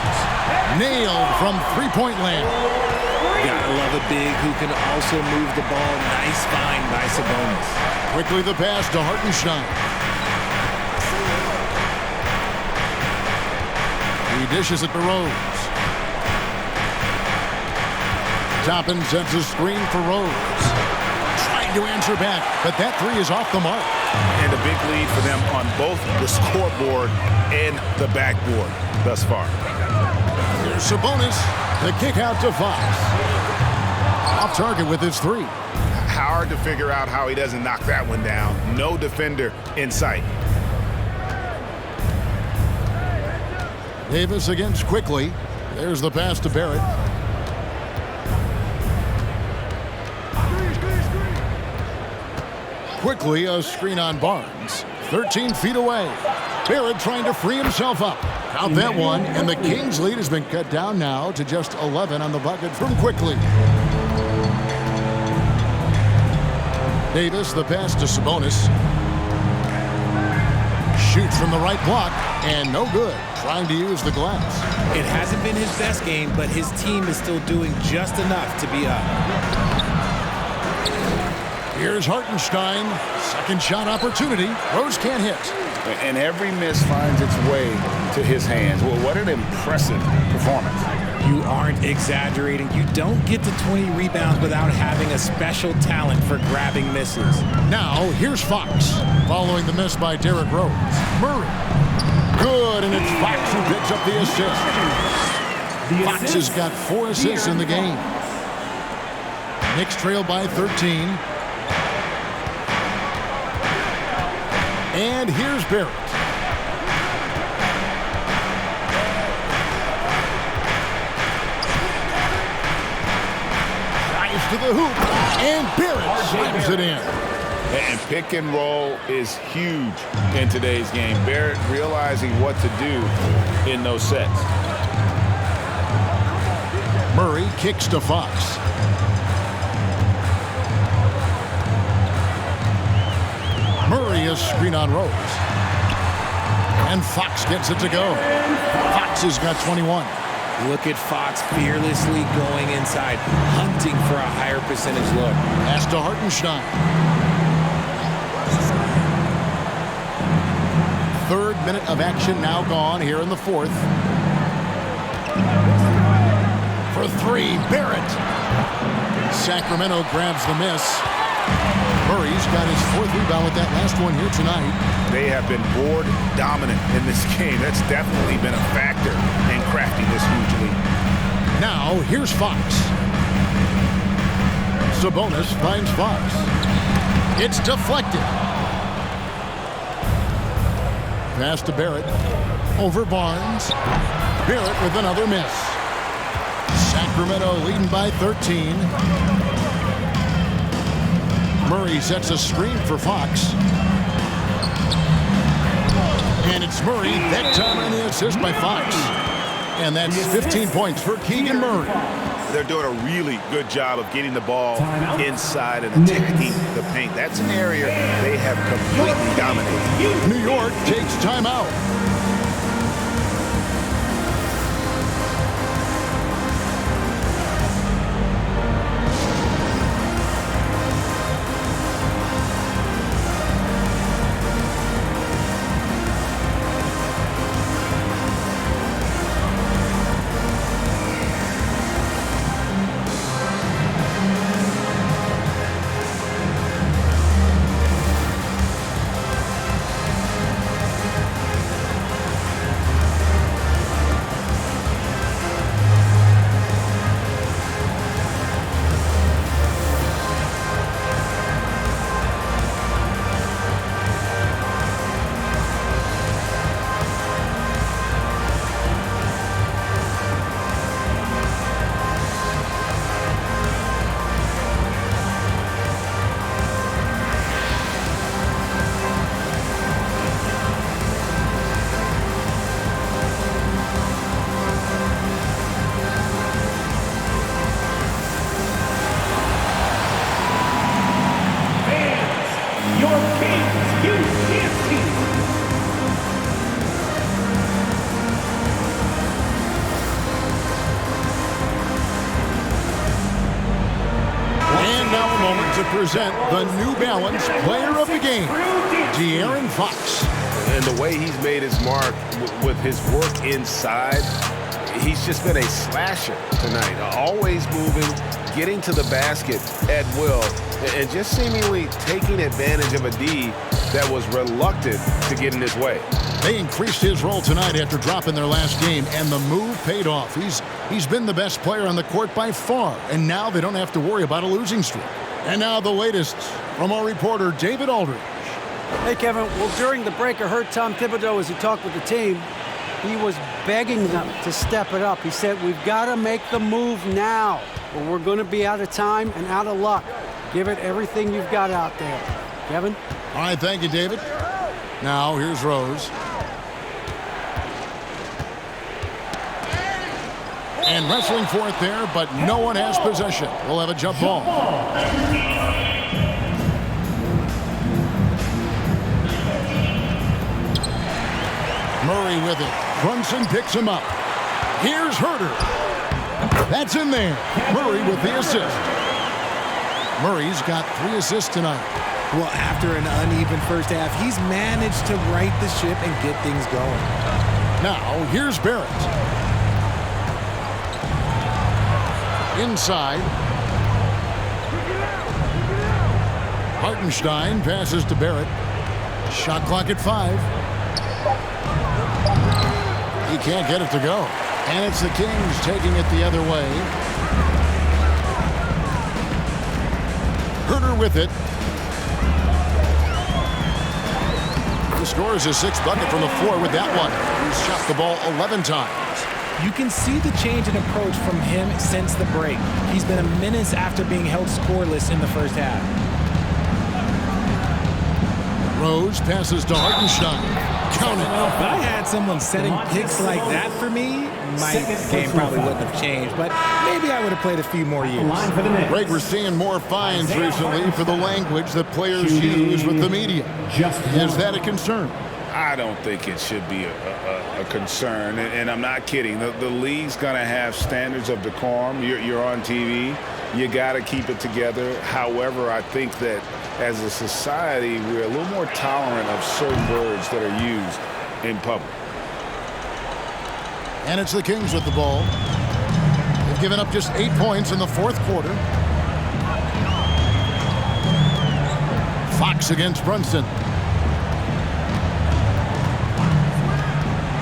Speaker 2: Nailed from three-point land.
Speaker 4: Gotta love a big who can also move the ball. Nice find by Sabonis.
Speaker 2: Quickly the pass to Hartenstein. He dishes it to Rose. Toppin sets a screen for Rose. Trying to answer back, but that 3 is off the mark.
Speaker 5: And a big lead for them on both the scoreboard and the backboard thus far.
Speaker 2: Here's Sabonis. The kick out to Fox. Off target with his 3.
Speaker 5: Hard to figure out how he doesn't knock that one down. No defender in sight.
Speaker 2: Davis against Quickly. There's the pass to Barrett. Quickly a screen on Barnes. 13 feet away. Barrett trying to free himself up. Count that one, and the Kings lead has been cut down now to just 11 on the bucket from Quickly. Davis, the pass to Sabonis. Shoots from the right block, and no good. Trying to use the glass.
Speaker 4: It hasn't been his best game, but his team is still doing just enough to be up.
Speaker 2: Here's Hartenstein. Second shot opportunity. Rose can't hit.
Speaker 5: And every miss finds its way to his hands. Well, what an impressive performance.
Speaker 4: You aren't exaggerating. You don't get to 20 rebounds without having a special talent for grabbing misses.
Speaker 2: Now, here's Fox. Following the miss by Derrick Rose. Murray. Good, and it's Fox who picks up the assist. Fox has got 4 assists in the game. Knicks trail by 13. And here's Barrett. Drives to the hoop, and Barrett slams it in.
Speaker 5: And pick and roll is huge in today's game. Barrett realizing what to do in those sets.
Speaker 2: Murray kicks to Fox. Murray is screen on Rose. And Fox gets it to go. Fox has got 21.
Speaker 4: Look at Fox fearlessly going inside, hunting for a higher percentage look.
Speaker 2: Pass to Hartenstein. Third minute of action now gone here in the fourth. For 3, Barrett. Sacramento grabs the miss. Murray's got his 4th rebound with that last one here tonight.
Speaker 6: They have been board dominant in this game. That's definitely been a factor in crafting this huge lead.
Speaker 2: Now, here's Fox. Sabonis finds Fox. It's deflected. Pass to Barrett. Over Barnes. Barrett with another miss. Sacramento leading by 13. Murray sets a screen for Fox. And it's Murray. That time on the assist by Fox. And that's 15 points for Keegan Murray.
Speaker 6: They're doing a really good job of getting the ball inside and attacking the paint. That's an area they have completely dominated.
Speaker 2: New York takes timeout. Present the New Balance Player of the Game, De'Aaron Fox.
Speaker 6: And the way he's made his mark with his work inside, he's just been a slasher tonight. Always moving, getting to the basket at will, and just seemingly taking advantage of a D that was reluctant to get in his way.
Speaker 2: They increased his role tonight after dropping their last game, and the move paid off. He's been the best player on the court by far, and now they don't have to worry about a losing streak. And now the latest from our reporter, David Aldridge.
Speaker 3: Hey, Kevin. Well, during the break, I heard Tom Thibodeau as he talked with the team. He was begging them to step it up. He said, we've got to make the move now, or we're going to be out of time and out of luck. Give it everything you've got out there. Kevin?
Speaker 2: All right, thank you, David. Now, here's Rose. And wrestling for it there, but no one has possession. We'll have a jump ball. Murray with it. Brunson picks him up. Here's Herter. That's in there. Murray with the assist. Murray's got 3 assists tonight.
Speaker 4: Well, after an uneven first half, he's managed to right the ship and get things going.
Speaker 2: Now, here's Barrett. Inside. Hartenstein passes to Barrett. Shot clock at 5. He can't get it to go. And it's the Kings taking it the other way. Herter with it. He scores his 6th bucket from the floor with that one. He's shot the ball 11 times.
Speaker 4: You can see the change in approach from him since the break. He's been a menace after being held scoreless in the first half.
Speaker 2: Rose passes to Hartenstein. Count it.
Speaker 4: If I had someone setting picks like that for me, my game probably wouldn't have changed, but maybe I would have played a few more years.
Speaker 2: Greg, we're seeing more fines recently for the language that players use with the media. Is that a concern?
Speaker 5: I don't think it should be a concern, and I'm not kidding. The league's going to have standards of decorum. You're on TV. You got to keep it together. However, I think that as a society, we're a little more tolerant of certain words that are used in public.
Speaker 2: And it's the Kings with the ball. They've given up just 8 points in the 4th quarter. Fox against Brunson.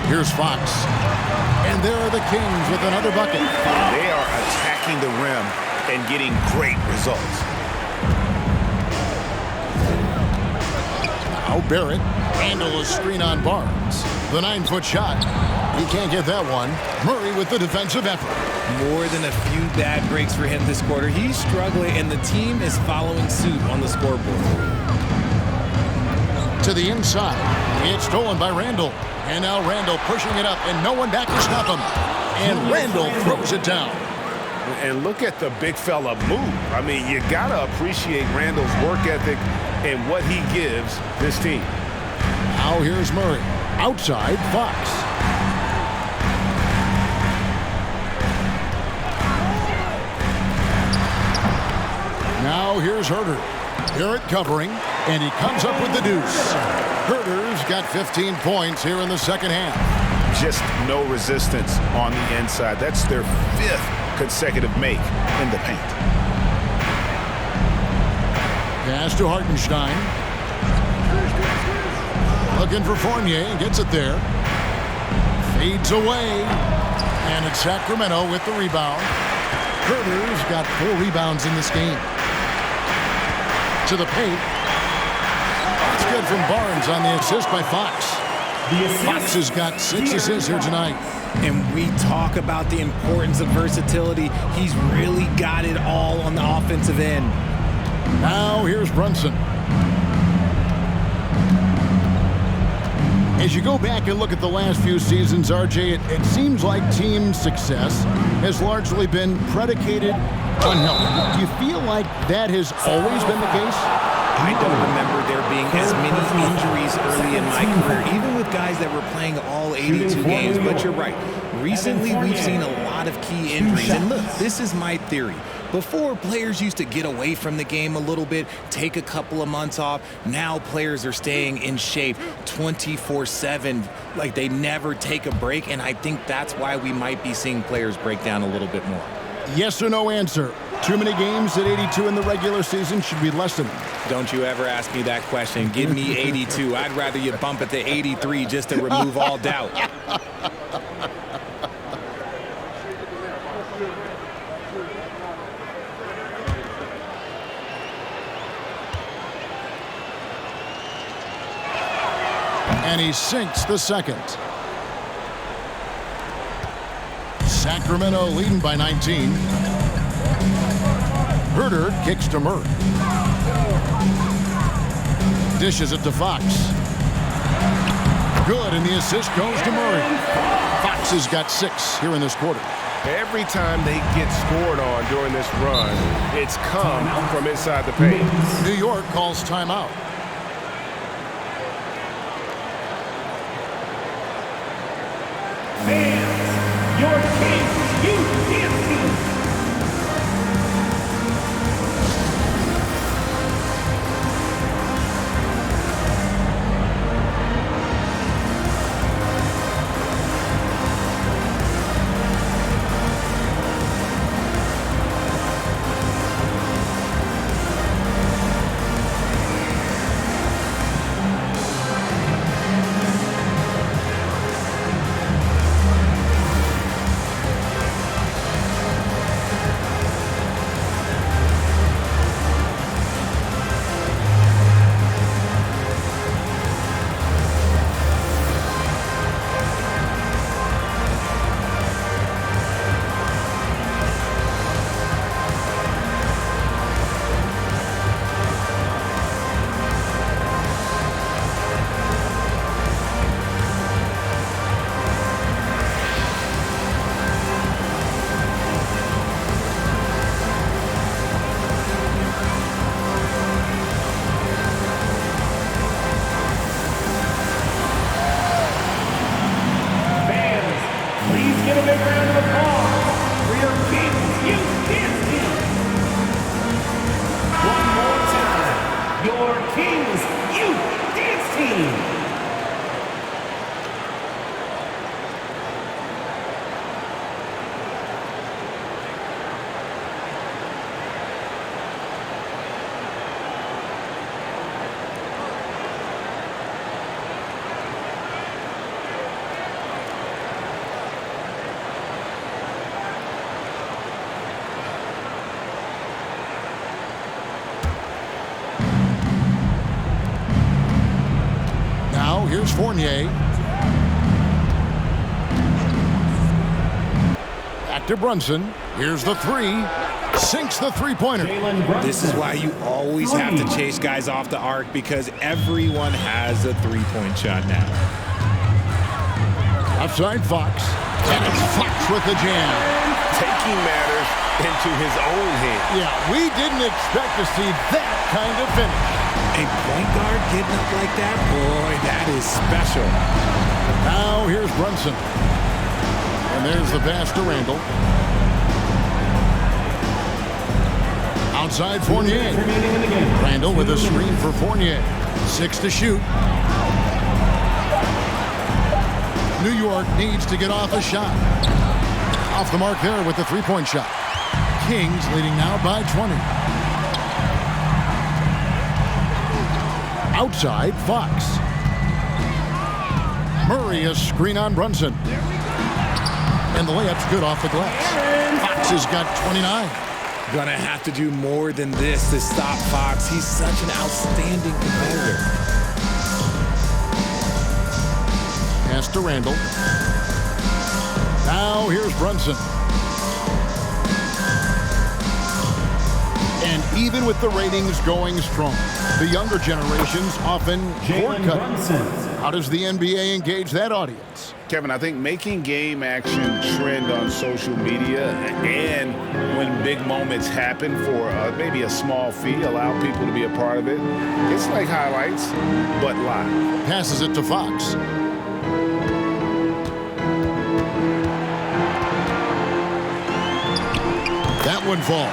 Speaker 2: Here's Fox. And there are the Kings with another bucket.
Speaker 6: They are attacking the rim and getting great results.
Speaker 2: Now Barrett handle a screen on Barnes. The 9-foot shot. He can't get that one. Murray with the defensive effort.
Speaker 4: More than a few bad breaks for him this quarter. He's struggling, and the team is following suit on the scoreboard.
Speaker 2: To the inside. It's stolen by Randall. And now Randall pushing it up, and no one back to stop him. And Randall throws it down.
Speaker 6: And look at the big fella move. I mean, you got to appreciate Randall's work ethic and what he gives this team.
Speaker 2: Now here's Murray. Outside, Fox. Now here's Herter. Barrett covering, and he comes up with the deuce. Herter's got 15 points here in the second half.
Speaker 6: Just no resistance on the inside. That's their 5th consecutive make in the paint.
Speaker 2: Pass to Hartenstein. Looking for Fournier and gets it there. Fades away. And it's Sacramento with the rebound. Herter's got 4 rebounds in this game. To the paint. It's good from Barnes on the assist by Fox. Fox has got 6 assists here tonight.
Speaker 4: And we talk about the importance of versatility. He's really got it all on the offensive end.
Speaker 2: Now here's Brunson. As you go back and look at the last few seasons, RJ, it seems like team success has largely been predicated on health. Do you feel like that has always been the case?
Speaker 4: I don't remember there being as many injuries early in my career, even with guys that were playing all 82 games. But you're right. Recently, we've seen a lot of key injuries. And look, this is my theory. Before, players used to get away from the game a little bit, take a couple of months off. Now players are staying in shape 24/7, like they never take a break, and I think that's why we might be seeing players break down a little bit more.
Speaker 2: Yes or no answer. Too many games at 82 in the regular season should be lessened.
Speaker 4: Don't you ever ask me that question. Give me 82. I'd rather you bump it to 83 just to remove all doubt.
Speaker 2: And he sinks the second. Sacramento leading by 19. Herter kicks to Murray. Dishes it to Fox. Good, and the assist goes to Murray. Fox has got 6 here in this quarter.
Speaker 6: Every time they get scored on during this run, it's come from inside the paint.
Speaker 2: New York calls timeout.
Speaker 1: Fans, your Kings, you can't beat.
Speaker 2: Here's Fournier. Back to Brunson. Here's the three. Sinks the three-pointer.
Speaker 4: This is why you always have to chase guys off the arc, because everyone has a three-point shot now.
Speaker 2: Outside Fox. And it's Fox with the jam.
Speaker 6: Taking matters into his own hands.
Speaker 2: Yeah, we didn't expect to see that kind of finish.
Speaker 4: A point guard getting up like that? Boy, that is special.
Speaker 2: Now here's Brunson. And there's the pass to Randall. Outside Fournier. Randall with a screen for Fournier. 6 to shoot. New York needs to get off a shot. Off the mark there with the three-point shot. Kings leading now by 20. Outside Fox. Murray a screen on Brunson. And the layup's good off the glass. Fox has got 29.
Speaker 4: Gonna have to do more than this to stop Fox. He's such an outstanding competitor.
Speaker 2: Pass to Randall. Now here's Brunson. And even with the ratings going strong, the younger generations often shortcut. How does the NBA engage that audience?
Speaker 5: Kevin, I think making game action trend on social media, and when big moments happen for maybe a small fee, allow people to be a part of it. It's like highlights, but live.
Speaker 2: Passes it to Fox. That one falls.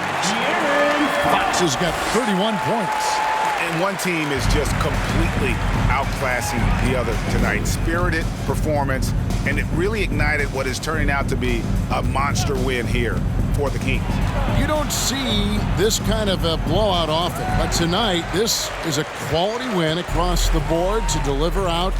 Speaker 2: Fox has got 31 points.
Speaker 5: And one team is just completely outclassing the other tonight. Spirited performance, and it really ignited what is turning out to be a monster win here for the Kings.
Speaker 2: You don't see this kind of a blowout often, but tonight this is a quality win across the board to deliver out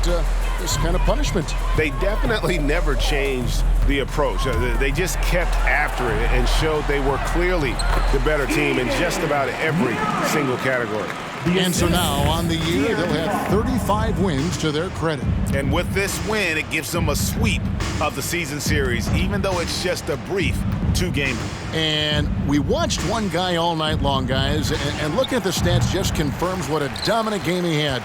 Speaker 2: this kind of punishment.
Speaker 6: They definitely never changed the approach. They just kept after it and showed they were clearly the better team in just about every single category.
Speaker 2: And so now on the year, they'll have 35 wins to their credit.
Speaker 5: And with this win, it gives them a sweep of the season series, even though it's just a brief two-gamer.
Speaker 2: And we watched one guy all night long, guys, and looking at the stats just confirms what a dominant game he had.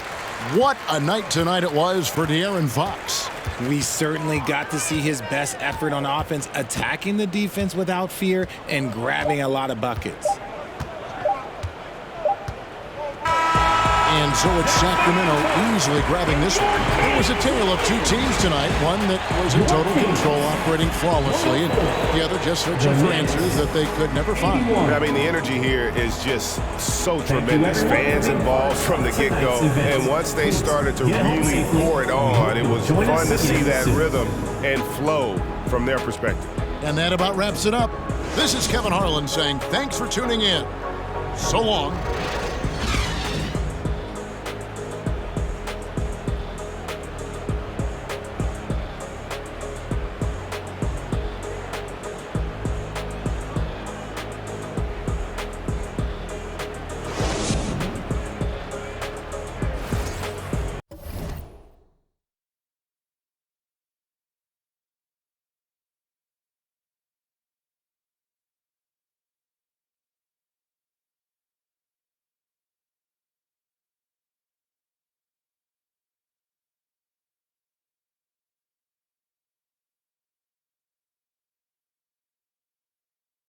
Speaker 2: What a night tonight it was for De'Aaron Fox.
Speaker 4: We certainly got to see his best effort on offense, attacking the defense without fear and grabbing a lot of buckets.
Speaker 2: And so it's Sacramento easily grabbing this one. It was a tale of two teams tonight. One that was in total control, operating flawlessly, and the other just searching for answers that they could never find.
Speaker 6: I mean, the energy here is just so tremendous. Fans involved from the get-go. And once they started to really pour it on, it was fun to see that rhythm and flow from their perspective.
Speaker 2: And that about wraps it up. This is Kevin Harlan saying thanks for tuning in. So long.